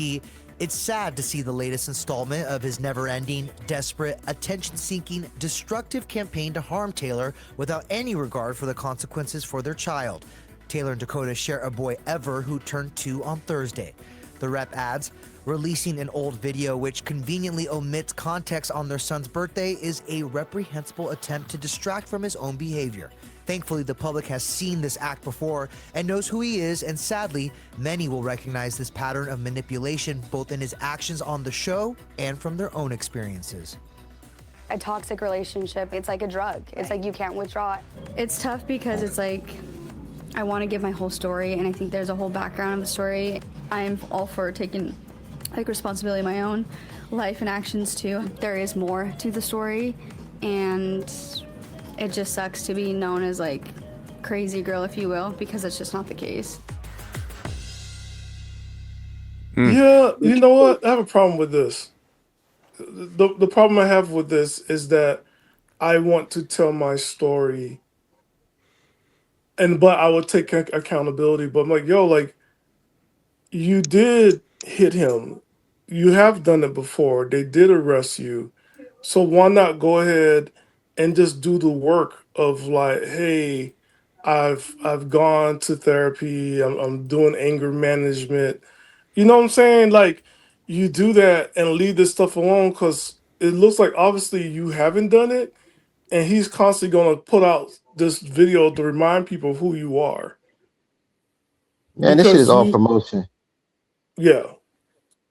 it's sad to see the latest installment of his never-ending, desperate, attention-seeking, destructive campaign to harm Taylor without any regard for the consequences for their child. Taylor and Dakota share a boy, Ever, who turned 2 on Thursday. The rep adds, releasing an old video which conveniently omits context on their son's birthday is a reprehensible attempt to distract from his own behavior. Thankfully, the public has seen this act before and knows who he is, and sadly, many will recognize this pattern of manipulation both in his actions on the show and from their own experiences. A toxic relationship, it's like a drug. It's like you can't withdraw it. It's tough because it's like, I want to give my whole story, and I think there's a whole background of the story. I'm all for taking responsibility of my own life and actions too. There is more to the story, and it just sucks to be known as like crazy girl, if you will, because it's just not the case. Yeah, you know what? I have a problem with this. The problem I have with this is that I want to tell my story, but I will take accountability. But I'm like, yo, like, you did hit him. You have done it before. They did arrest you. So why not go ahead and just do the work of like, hey, I've gone to therapy. I'm doing anger management. You know what I'm saying? Like, you do that and leave this stuff alone, because it looks like obviously you haven't done it, and he's constantly going to put out this video to remind people of who you are. Man, this shit is all promotion. Yeah.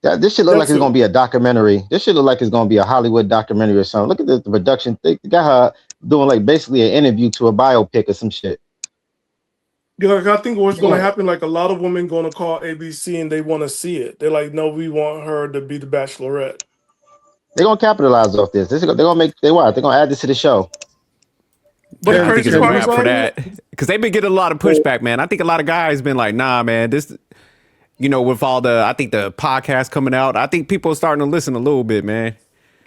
This shit look like it's gonna be a documentary. This shit look like it's gonna be a Hollywood documentary or something. Look at the production. They got her doing like basically an interview to a biopic or some shit. Yeah, like, I think what's going to happen, like a lot of women going to call ABC and they want to see it. They're like, no, we want her to be the Bachelorette. They're gonna capitalize off this. They're gonna add this to the show. But I think it's a wrap for that, because they've been getting a lot of pushback, man. I think a lot of guys been like, nah, man, this, with all I think the podcast coming out, I think people are starting to listen a little bit, man.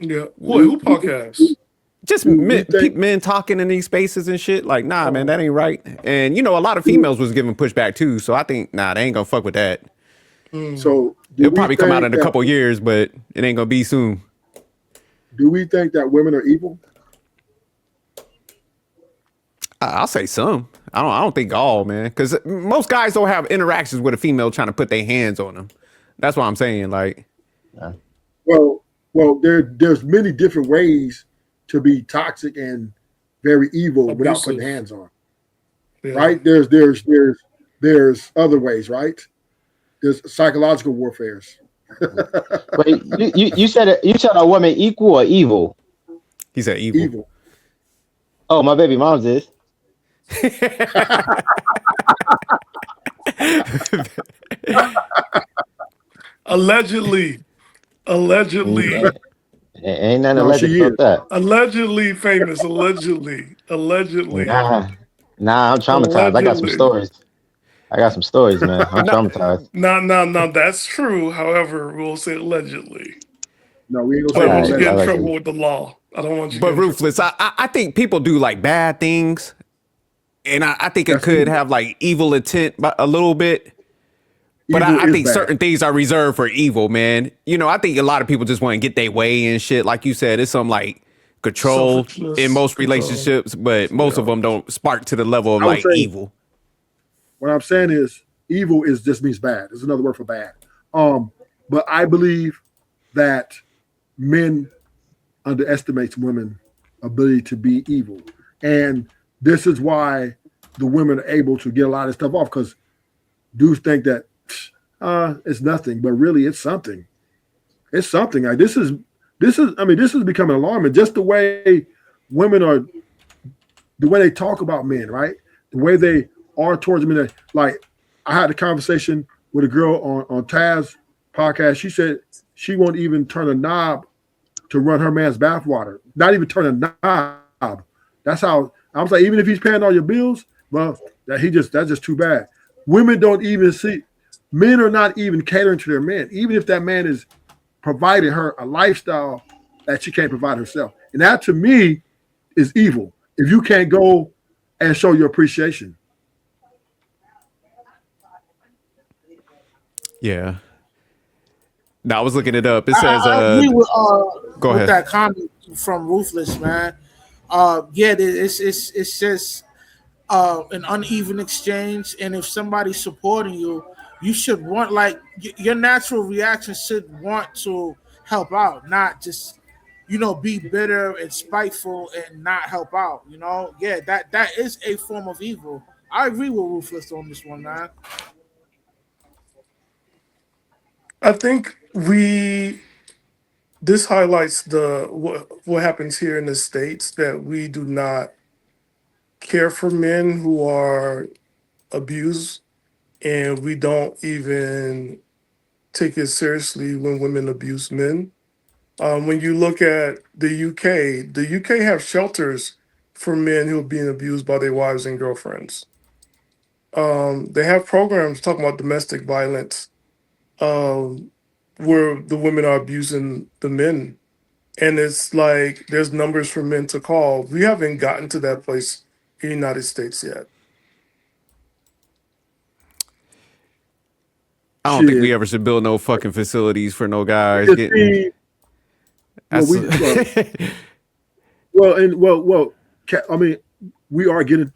Yeah. Who podcast? Just men talking in these spaces and shit. Like, nah, man, that ain't right. And, a lot of females was giving pushback too. So I think, nah, they ain't gonna fuck with that. So it'll probably come out in a couple years, but it ain't gonna be soon. Do we think that women are evil? I'll say some. I don't think all, man, because most guys don't have interactions with a female trying to put their hands on them. That's what I'm saying. Like, well, there's many different ways to be toxic and very evil without Abusive. putting hands on. Yeah. Right? There's other ways, right? There's psychological warfares. Wait, you said a woman equal or evil? he said evil. Evil. Oh, my baby mom's is. Allegedly. Ain't nothing No, alleged she about that. Allegedly famous. Allegedly. Nah, I'm traumatized. I got some stories, man. I'm traumatized. No, that's true. However, we'll say allegedly. No, we ain't I don't gonna want say you to get in allegedly. trouble with the law. I don't want you to But get in trouble. Ruthless, I think people do like bad things, and I think it That's could evil. have like evil intent a little bit. But Evil I is think bad. certain things are reserved for evil, man. You know, I think a lot of people just want to get their way and shit. Like you said, it's some like control Selfishness, in most control. relationships, but most of them don't spark to the level of I would like say- evil. What I'm saying is evil just means bad. It's another word for bad. But I believe that men underestimates women's ability to be evil. And this is why the women are able to get a lot of stuff off, because dudes think that it's nothing, but really it's something. It's something. Like this is becoming alarming. Just the way women are, the way they talk about men, right? The way they are towards men. Like I had a conversation with a girl on Taz's podcast. She said she won't even turn a knob to run her man's bathwater. Not even turn a knob. That's how I was like, even if he's paying all your bills, well, that's just too bad. Women don't even see, men are not even catering to their men, even if that man is providing her a lifestyle that she can't provide herself. And that to me is evil. If you can't go and show your appreciation. Yeah. No, I was looking it up. It says, I agree with go ahead. that comment from Ruthless, man. It's just an uneven exchange, and if somebody's supporting you, you should want, like, your natural reaction should want to help out, not just be bitter and spiteful and not help out. That is a form of evil. I agree with Ruthless on this one, man. I think this highlights what happens here in the States, that we do not care for men who are abused, and we don't even take it seriously when women abuse men. When you look at the UK have shelters for men who are being abused by their wives and girlfriends. They have programs talking about domestic violence, where the women are abusing the men. And it's like there's numbers for men to call. We haven't gotten to that place in the United States yet. I don't think we ever should build no fucking facilities for no guys Well, getting. I mean, we are getting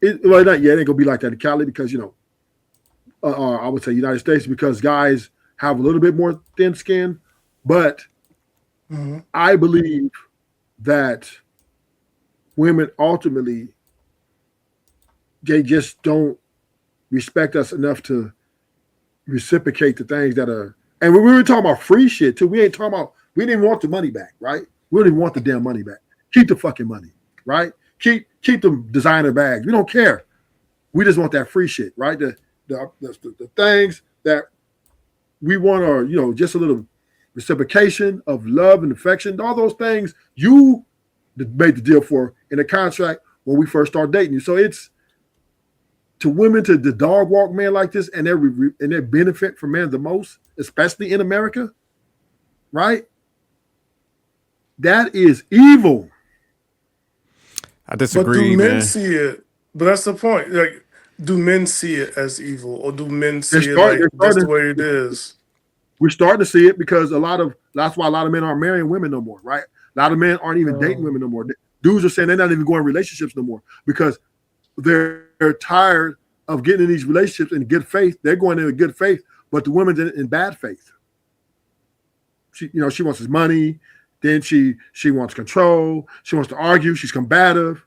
it. Well, not yet. It ain't gonna be like that in Cali because I would say United States, because guys have a little bit more thin skin, but I believe that women ultimately they just don't respect us enough to reciprocate the things that are. And we were talking about free shit too. We ain't talking about. We didn't want the money back, right? We didn't want the damn money back. Keep the fucking money, right? Keep the designer bags. We don't care. We just want that free shit, right? The things that we want are, just a little reciprocation of love and affection. All those things you made the deal for in the contract when we first started dating you. So it's to women to the dog walk man like this, and they benefit from men the most, especially in America, right? That is evil. I disagree, but do men man. see it? But that's the point. Like, do men see it as evil, or do men see it like that's the way it is? We're starting to see it because that's why a lot of men aren't marrying women no more, right? A lot of men aren't even dating women no more. dudes are saying they're not even going in relationships no more because they're tired of getting in these relationships in good faith. They're going in good faith, but the woman's in bad faith. She wants his money. Then she wants control. She wants to argue. She's combative,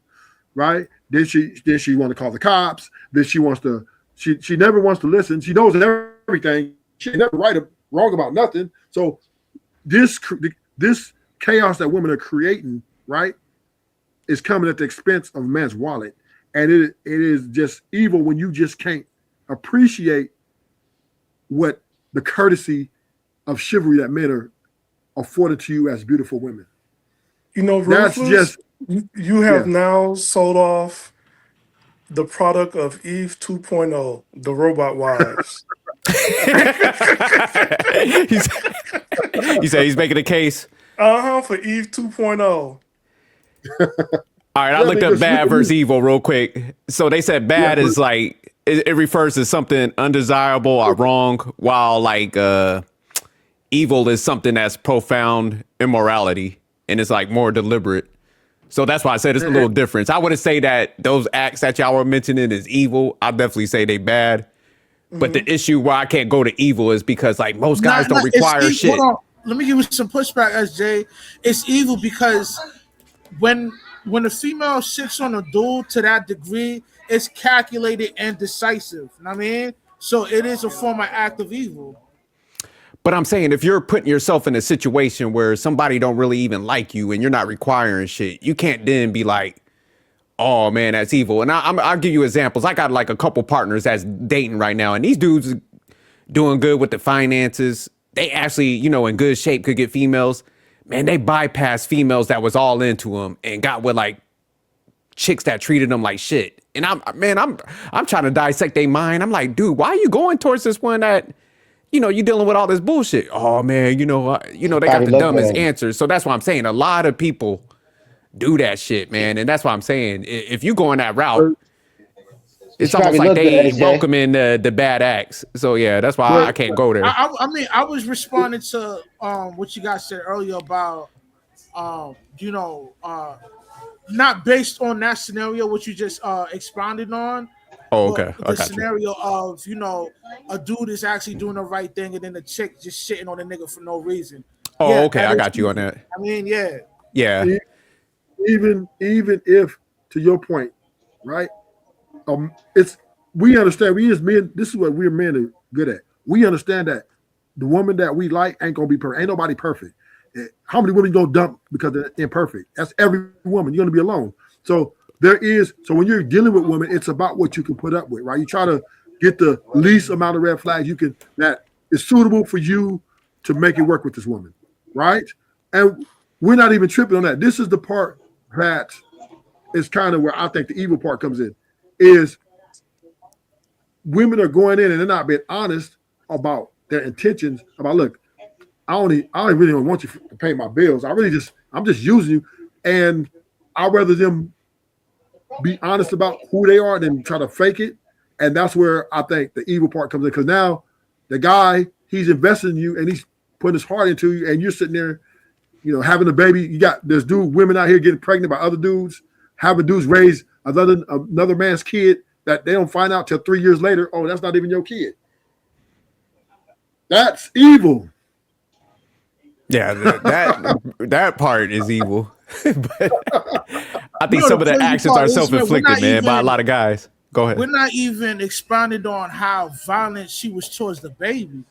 right? Then she want to call the cops. Then she never wants to listen. She knows everything. She never right or wrong about nothing. So this chaos that women are creating, right, is coming at the expense of a man's wallet. And it is just evil when you just can't appreciate what the courtesy of chivalry that men are afforded to you as beautiful women. You know, Ruthless, you have now sold off the product of Eve 2.0, the robot wives. You say he's making a case? For Eve 2.0. All right, I looked up bad versus evil real quick. So they said bad is like it refers to something undesirable or wrong, while like evil is something that's profound immorality and it's like more deliberate. So that's why I said it's a little difference. I wouldn't say that those acts that y'all were mentioning is evil. I'll definitely say they bad. But the issue why I can't go to evil is because like most guys don't require shit. Hold on. Let me give you some pushback, SJ. It's evil because when the female sits on a dude to that degree, it's calculated and decisive. You know what I mean? So it is a form of act of evil. But I'm saying if you're putting yourself in a situation where somebody don't really even like you and you're not requiring shit, you can't then be like, oh man, that's evil. And I'll give you examples. I got like a couple partners that's dating right now, and these dudes doing good with the finances. They actually, in good shape, could get females. Man, they bypassed females that was all into them and got with like chicks that treated them like shit. And I'm trying to dissect their mind. I'm like, dude, why are you going towards this one that, you're dealing with all this bullshit? Oh man, they got the dumbest answers. So that's why I'm saying a lot of people do that shit, man. And that's why I'm saying if you go on that route, it's almost like they welcoming the bad acts. So yeah, that's why I can't go there. I was responding to what you guys said earlier about not based on that scenario what you just expounded on. Oh, okay. The scenario of a dude is actually doing the right thing and then the chick just shitting on the nigga for no reason. Oh, yeah, okay, I got you on that. I mean, yeah. Even if, to your point, right? We understand. We as men, this is what we're men are good at. We understand that the woman that we like ain't gonna be perfect. Ain't nobody perfect. How many women you gonna dump because they're imperfect? That's every woman. You're gonna be alone. So when you're dealing with women, it's about what you can put up with, right? You try to get the least amount of red flags you can that is suitable for you to make it work with this woman, right? And we're not even tripping on that. This is the part that is kind of where I think the evil part comes in, is women are going in and they're not being honest about their intentions. About, look, I don't really want you to pay my bills. I'm just using you, and I'd rather them be honest about who they are than try to fake it. And that's where I think the evil part comes in, because now the guy, he's investing in you and he's putting his heart into you, and you're sitting there, having a baby. You got there's women out here getting pregnant by other dudes, having dudes raise another man's kid that they don't find out till 3 years later. Oh, that's not even your kid. That's evil. Yeah, that part is evil. But I think some of the actions are self-inflicted, man, by a lot of guys. Go ahead. We're not even expounded on how violent she was towards the baby.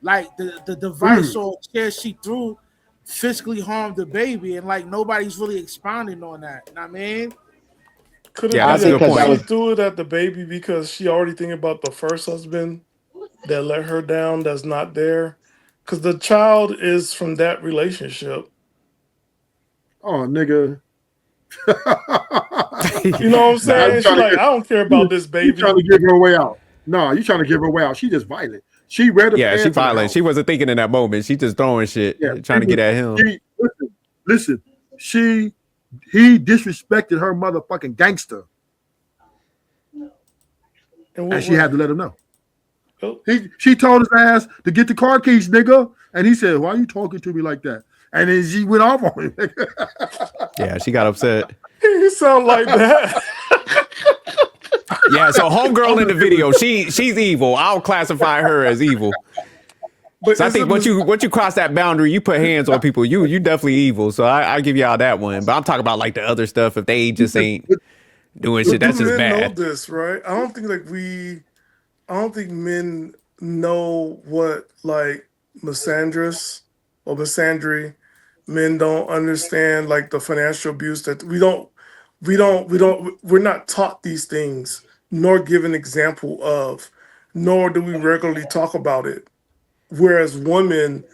Like the device or chair she threw physically harmed the baby, and like nobody's really expounding on that. You know what I mean? Could it be that she threw it at the baby because she already thinking about the first husband that let her down, that's not there? Because the child is from that relationship. Oh, nigga. You know what I'm saying? She's like, I don't care about this baby. You trying to give her a way out. No, you trying to give her a way out. She just violent. She read she violent. She wasn't thinking in that moment. She just throwing shit, trying to get at him. Listen, he disrespected her motherfucking gangster. And she had to let him know. She told his ass to get the car keys, nigga. And he said, why are you talking to me like that? And then she went off on him. Yeah, she got upset. You sound like that. Yeah, so homegirl in the video, she's evil. I'll classify her as evil. But So I think once you cross that boundary, you put hands on people, you definitely evil. So I give y'all that one. But I'm talking about like the other stuff. If they just ain't doing shit, that's just men bad. know this, right? I don't think men know what like misandrous or misandry. Men don't understand like the financial abuse that we're not taught these things, nor given example of, nor do we regularly talk about it. Whereas women,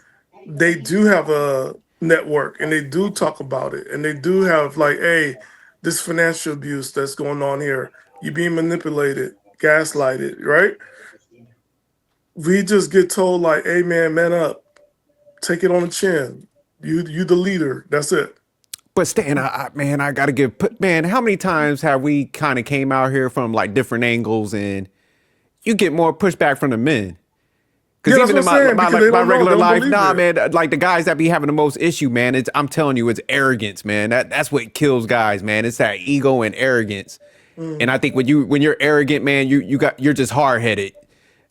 they do have a network and they do talk about it and they do have like, hey, this financial abuse that's going on here, you're being manipulated, gaslighted, right? We just get told like, hey man up, take it on the chin. You the leader. That's it. But Stan, I gotta give man. How many times have we kind of came out here from like different angles, and you get more pushback from the men? Because even in my regular life, man, like the guys that be having the most issue, man, I'm telling you, it's arrogance, man. That's what kills guys, man. It's that ego and arrogance. And I think when you're arrogant, man, you're just hard headed.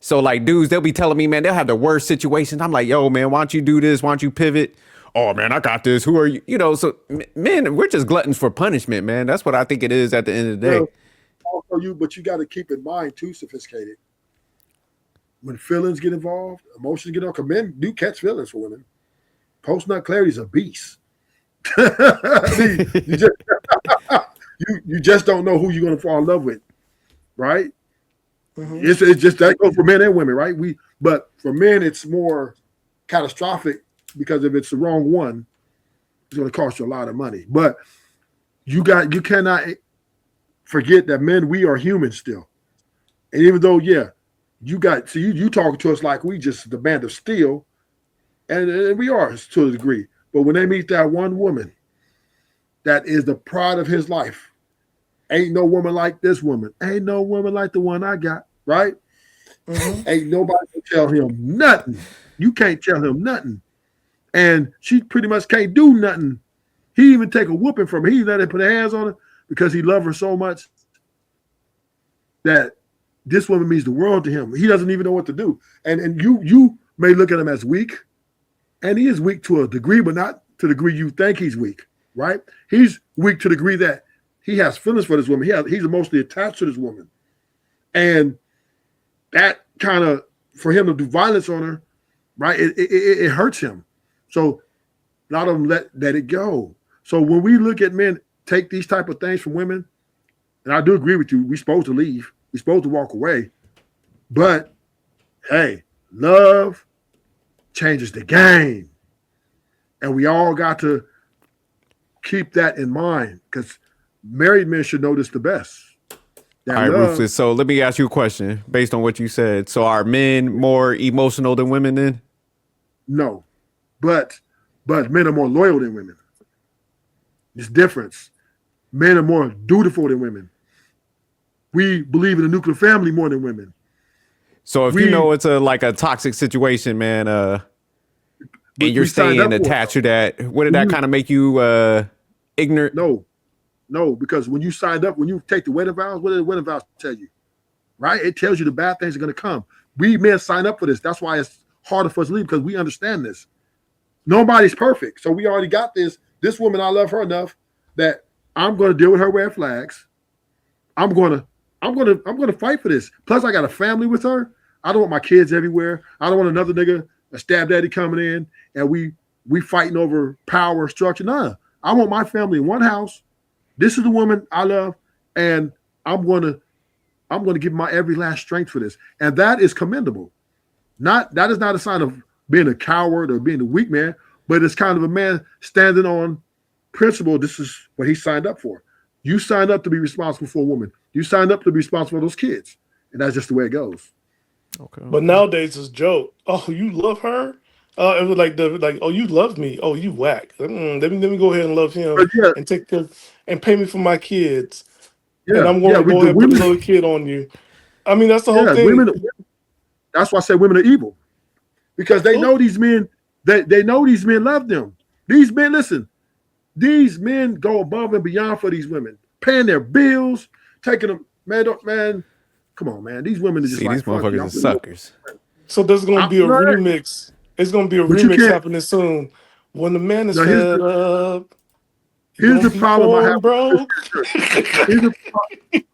So like dudes, they'll be telling me, man, they'll have the worst situations. I'm like, yo, man, why don't you do this? Why don't you pivot? Oh man, I got this. Who are you? You know, so men, we're just gluttons for punishment, man. That's what I think it is at the end of the day. Also, but you got to keep in mind too, sophisticated. When feelings get involved, emotions get involved, because men do catch feelings for women. Post-nut clarity is a beast. you just don't know who you're going to fall in love with, right? Mm-hmm. It's just that goes for men and women, right? But for men, it's more catastrophic because if it's the wrong one, it's going to cost you a lot of money. But you cannot forget that men, we are human still, and even though, you talking to us like we just the band of steel, and we are to a degree. But when they meet that one woman, that is the pride of his life. Ain't no woman like this woman. Ain't no woman like the one I got, right? Mm-hmm. Ain't nobody can tell him nothing. You can't tell him nothing. And she pretty much can't do nothing. He even take a whooping from her. He let her put her hands on her because he loved her so much that this woman means the world to him. He doesn't even know what to do. And you may look at him as weak, and he is weak to a degree, but not to the degree you think he's weak, right? He's weak to the degree that he has feelings for this woman. He's emotionally attached to this woman. And that kind of, for him to do violence on her, right, it hurts him. So a lot of them let it go. So when we look at men take these type of things from women, and I do agree with you, we're supposed to leave. We're supposed to walk away. But, hey, love changes the game. And we all got to keep that in mind because married men should know this the best. All right, Ruthless. So let me ask you a question based on what you said. So are men more emotional than women then? No. But men are more loyal than women. It's difference. Men are more dutiful than women. We believe in the nuclear family more than women. So if you know it's a toxic situation, man, and you're staying attached to that, wouldn't that kind of make you ignorant? No, because when you signed up, when you take the wedding vows, what do the wedding vows tell you? Right? It tells you the bad things are going to come. We men sign up for this. That's why it's harder for us to leave because we understand this. Nobody's perfect. So we already got this. This woman, I love her enough that I'm going to deal with her red flags. I'm going to fight for this. Plus, I got a family with her. I don't want my kids everywhere. I don't want another nigga, a stab daddy coming in, and we fighting over power structure. Nah, I want my family in one house. This is the woman I love, and I'm going to give my every last strength for this, and that is commendable. That is not a sign of being a coward or being a weak man, but it's kind of a man standing on principle. This is what he signed up for. You signed up to be responsible for a woman. You signed up to be responsible for those kids. And that's just the way it goes. Okay. But nowadays it's a joke. Oh, you love her? It was like oh, you love me. Oh, you whack. Let me go ahead and love him and take care and pay me for my kids. Yeah, and I'm going to go ahead and put another kid on you. I mean, that's the whole thing. That's why I say women are evil. Because they know these men, they know these men love them. These men, listen, these men go above and beyond for these women, paying their bills, taking them, man, come on, man. These women are just these motherfuckers are suckers. So there's gonna be a remix. It's gonna be a remix happening soon. When the man is fed up. Here's the problem I have.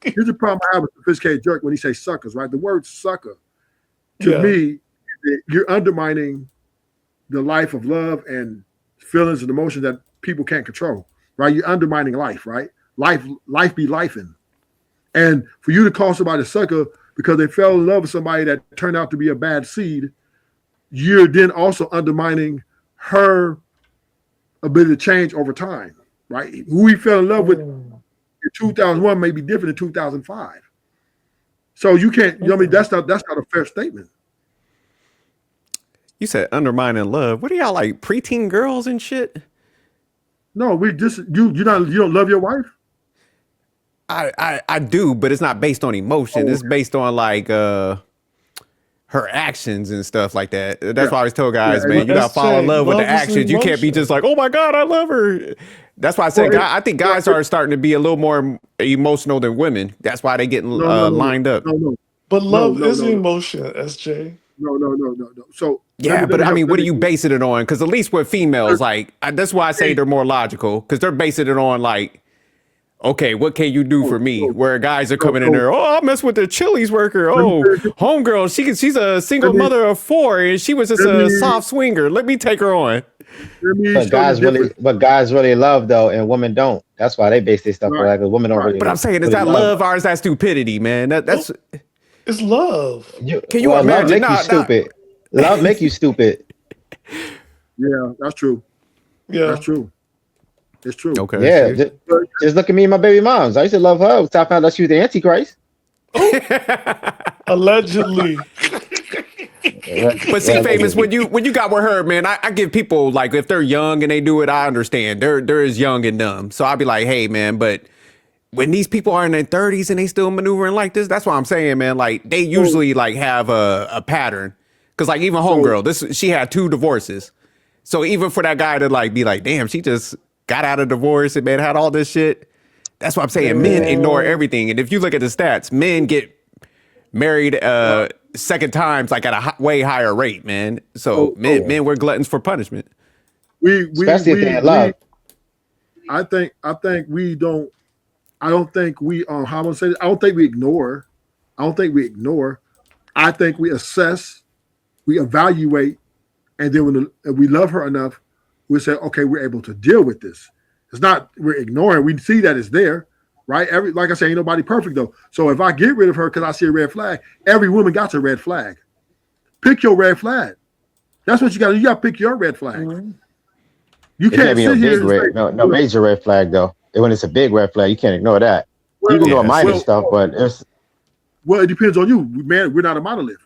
Here's the problem I have with sophisticated jerk when he says suckers, right? The word sucker, to me, you're undermining the life of love and feelings and emotions that people can't control, right? You're undermining life, right? Life be lifing. And for you to call somebody a sucker because they fell in love with somebody that turned out to be a bad seed, you're then also undermining her ability to change over time, right? Who he fell in love with in 2001 may be different in 2005. So you can't, you know what I mean? That's not a fair statement. You said undermining love. What are y'all like, preteen girls and shit? No, we just you don't love your wife? I do, but it's not based on emotion. It's based on like her actions and stuff like that. That's why I always tell guys, man, you gotta fall in love with the actions. You can't be just like, oh my God, I love her. That's why I said I think guys are starting to be a little more emotional than women. That's why they getting lined up. But love is emotion, SJ. No. So but I mean, what are you basing it on? Because at least with females, like that's why I say they're more logical, because they're basing it on like, okay, what can you do for me? Where guys are coming in there, oh, I'll mess with the Chili's worker. Oh, homegirl, she's a single mother of 4 and she was just a soft swinger. Let me take her on. But guys really love though, and women don't. That's why they base their stuff on like a woman don't really. But I'm saying, is that love or is that stupidity, man? That's it's love. Can you imagine? Love make you stupid. Love make you stupid. Yeah, that's true. Yeah, that's true. It's true. Okay. Yeah, just look at me and my baby moms. I used to love her until I found out she was the Antichrist. Allegedly. But see, famous, when you got with her, man, I give people, like, if they're young and they do it, I understand. They're as young and dumb. So I'll be like, hey, man, but when these people are in their 30s and they still maneuvering like this, that's what I'm saying, man. Like, they usually like have a pattern. Because like even homegirl, she had 2 divorces. So even for that guy to like be like, damn, she just got out of divorce and man had all this shit. That's what I'm saying. Men ignore everything. And if you look at the stats, men get married second times like at a way higher rate, man. So men were gluttons for punishment. Especially if they had love. I don't think we how am I gonna say this? I don't think we ignore. I think we assess, we evaluate, and then when we love her enough, we say, okay, we're able to deal with this. It's not we're ignoring. We see that it's there, right? Like I say, ain't nobody perfect though. So if I get rid of her because I see a red flag, every woman got a red flag. Pick your red flag. That's what you got. You got to pick your red flag. Mm-hmm. You can't sit here and say, no major red flag though. When it's a big red flag, you can't ignore that. You can ignore minor stuff, but it's it depends on you, man. We're not a monolith.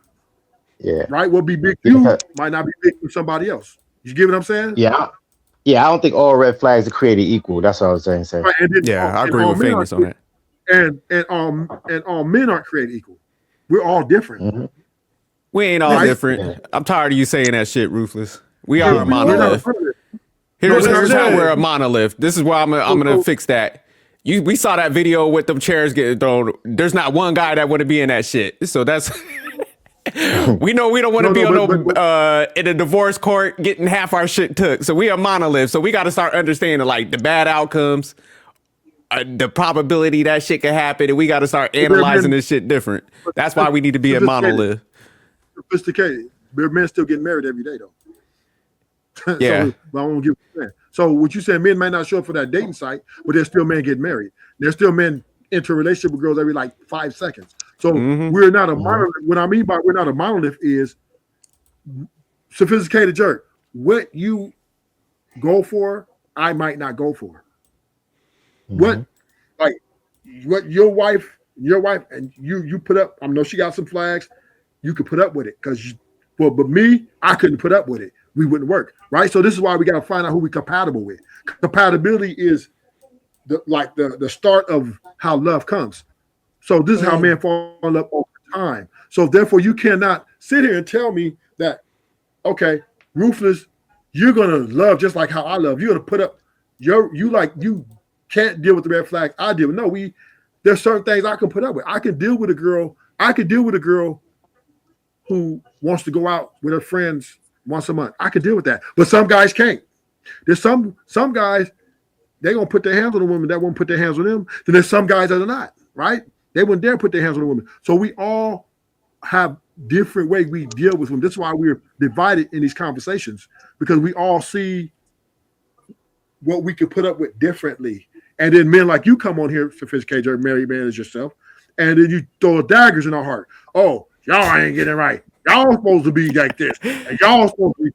Yeah. Right. What be big to you might not be big for somebody else. You get what I'm saying? Yeah. Yeah. I don't think all red flags are created equal. That's what I was saying. Right, I agree with Famous on that. And all men aren't created equal. We're all different. Mm-hmm. We ain't all different. Yeah. I'm tired of you saying that shit, Ruthless. We are a monolith. Here's how we're a monolith. This is why I'm gonna fix that. We saw that video with them chairs getting thrown. There's not one guy that want to be in that shit. So that's we know we don't want to be in a divorce court getting half our shit took. So we are monolith. So we got to start understanding like the bad outcomes, the probability that shit can happen, and we got to start analyzing this shit different. That's why we need to be a monolith. Sophisticated. But men still getting married every day though. Yeah. So, I won't give a damn. So what you saying, men might not show up for that dating site, but there's still men getting married. There's still men enter a relationship with girls every like 5 seconds. So we're not a monolith. What I mean by we're not a monolith is sophisticated jerk. What you go for, I might not go for. What your wife and you put up, I know she got some flags, you could put up with it because but me, I couldn't put up with it. We wouldn't work, right? So this is why we got to find out who we're compatible with. Compatibility is the start of how love comes. So this is how men fall in love over time. So therefore, you cannot sit here and tell me that, okay, Ruthless you're gonna love just like how I love. You're gonna put up you can't deal with the red flags I deal with. No, there's certain things I can put up with. I can deal with a girl. I can deal with a girl who wants to go out with her friends once a month. I can deal with that. But some guys can't. There's some guys, they're gonna put their hands on a woman that won't put their hands on them. Then there's some guys that are not, right? They wouldn't dare put their hands on a woman. So we all have different ways we deal with them. That's why we're divided in these conversations, because we all see what we could put up with differently. And then men like you come on here, sophisticated, you're a married man as yourself, and then you throw daggers in our heart. Oh, y'all ain't getting it right. Y'all supposed to be like this. And y'all supposed to be,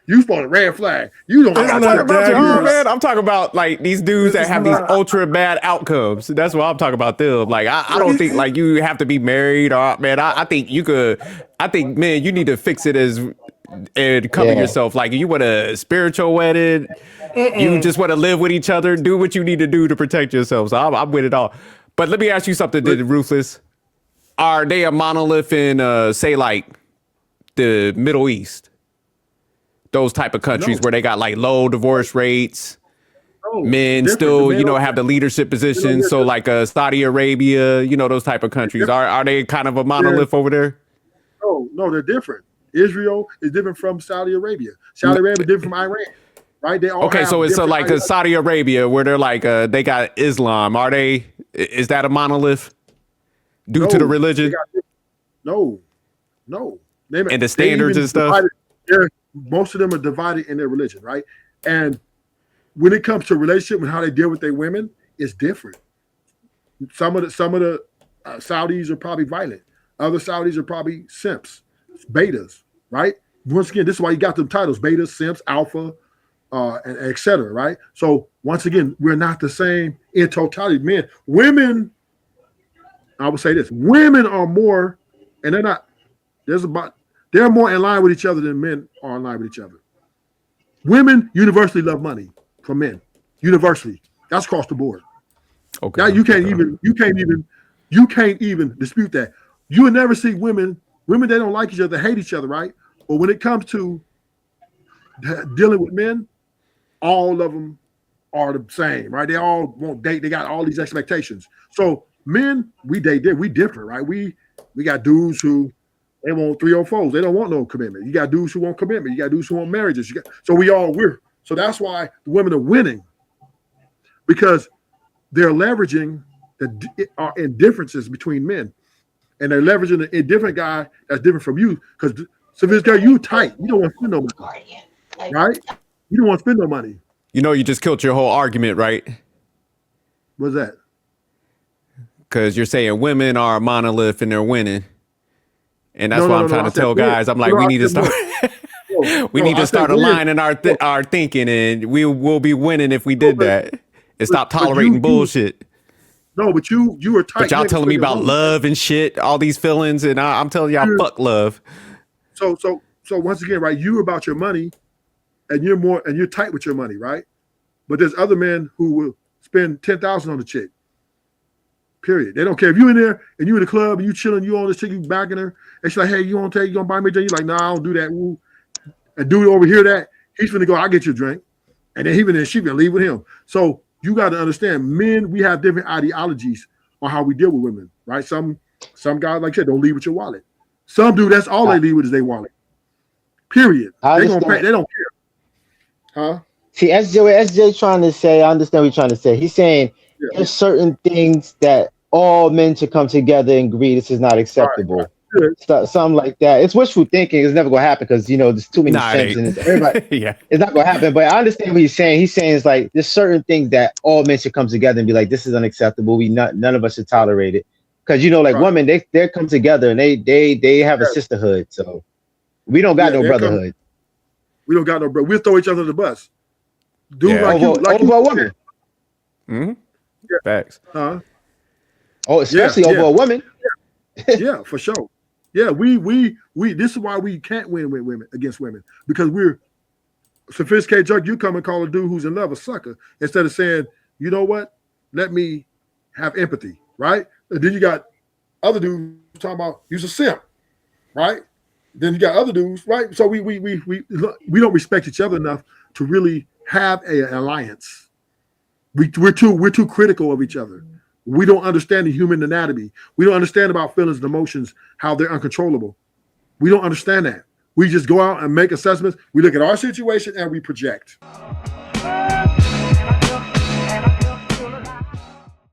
you supposed to red flag. You don't I'm talking about y'all, man. I'm talking about like these dudes that have these ultra bad outcomes. That's what I'm talking about them. Like I don't think like you have to be married or man. I think you could. I think man, you need to fix it and cover yourself. Like you want a spiritual wedding. You just want to live with each other. Do what you need to do to protect yourself. So I'm with it all. But let me ask you something, Ruthless. Are they a monolith in say like the Middle East? Those type of countries where they got like low divorce rates, men still, have the leadership positions. So like Saudi Arabia, those type of countries. Are they kind of a monolith over there? No, they're different. Israel is different from Saudi Arabia. Saudi Arabia is different from Iran, right? They all so it's like Saudi Arabia where they're like they got Islam. Is that a monolith due to the religion? No. And the standards and stuff. Most of them are divided in their religion, right? And when it comes to relationship and how they deal with their women, it's different. Some of the Saudis are probably violent. Other Saudis are probably simps, betas, right? Once again, this is why you got them titles: beta, simps, alpha, and etc. Right? So once again, we're not the same in totality. Men, women. I would say this: women are more, and they're not. They're more in line with each other than men are in line with each other. Women universally love money from men. Universally. That's across the board. Okay. Now you can't even dispute that. You will never see women they don't like each other, hate each other, right? But when it comes to dealing with men, all of them are the same, right? They all won't date. They got all these expectations. So men, we different, right? We got dudes who they want 304s. They don't want no commitment. You got dudes who want commitment. You got dudes who want marriages. So that's why the women are winning, because they're leveraging the indifferences between men, and they're leveraging a different guy that's different from you. Because sophisticated, you tight. You don't want to spend no money, right? You don't want to spend no money. You just killed your whole argument, right? What's that? Because you're saying women are a monolith and they're winning. And that's why I'm trying to tell guys. I'm like, we need to start. We need to start aligning our thinking, and we'll be winning if we did that and stop tolerating bullshit. No, but you are tight. But y'all telling me about love and shit, all these feelings, and I'm telling y'all, fuck love. So once again, right? You're about your money, and you're tight with your money, right? But there's other men who will spend $10,000 on the chick. Period. They don't care if you in there and you in the club and you chilling, you on this chick, you backing her, and she's like, "Hey, you gonna buy me a drink?" You're like, "Nah, I don't do that." Ooh. And dude over here, that he's gonna go, "I'll get you a drink," and then she gonna leave with him. So you got to understand, men, we have different ideologies on how we deal with women, right? Some guys, like I said, don't leave with your wallet. Some do. That's all they leave with is their wallet. Period. They gonna pay. They don't care. Huh? See, SJ trying to say, I understand what you're trying to say. He's saying there's certain things that all men should come together and agree this is not acceptable. Right. Something like that. It's wishful thinking. It's never gonna happen because there's too many simps and everybody. It's not gonna happen. But I understand what he's saying. He's saying it's like there's certain things that all men should come together and be like, this is unacceptable. None of us should tolerate it. Because women, they come together and they have a sisterhood. So we don't got no brotherhood. We don't got no brother. We'll throw each other under the bus. Dude, over a woman. Mm-hmm. Yeah. Facts. Oh, especially over a woman. Yeah, for sure. Yeah, we this is why we can't win with women against women, because we're sophisticated jerk. You come and call a dude who's in love a sucker instead of saying, you know what? Let me have empathy, right? And then you got other dudes talking about you's a simp, right? Then you got other dudes, right? So we don't respect each other enough to really have an alliance. We're too critical of each other. We don't understand the human anatomy. We don't understand about feelings and emotions, how they're uncontrollable. We don't understand that. We just go out and make assessments. We look at our situation and we project.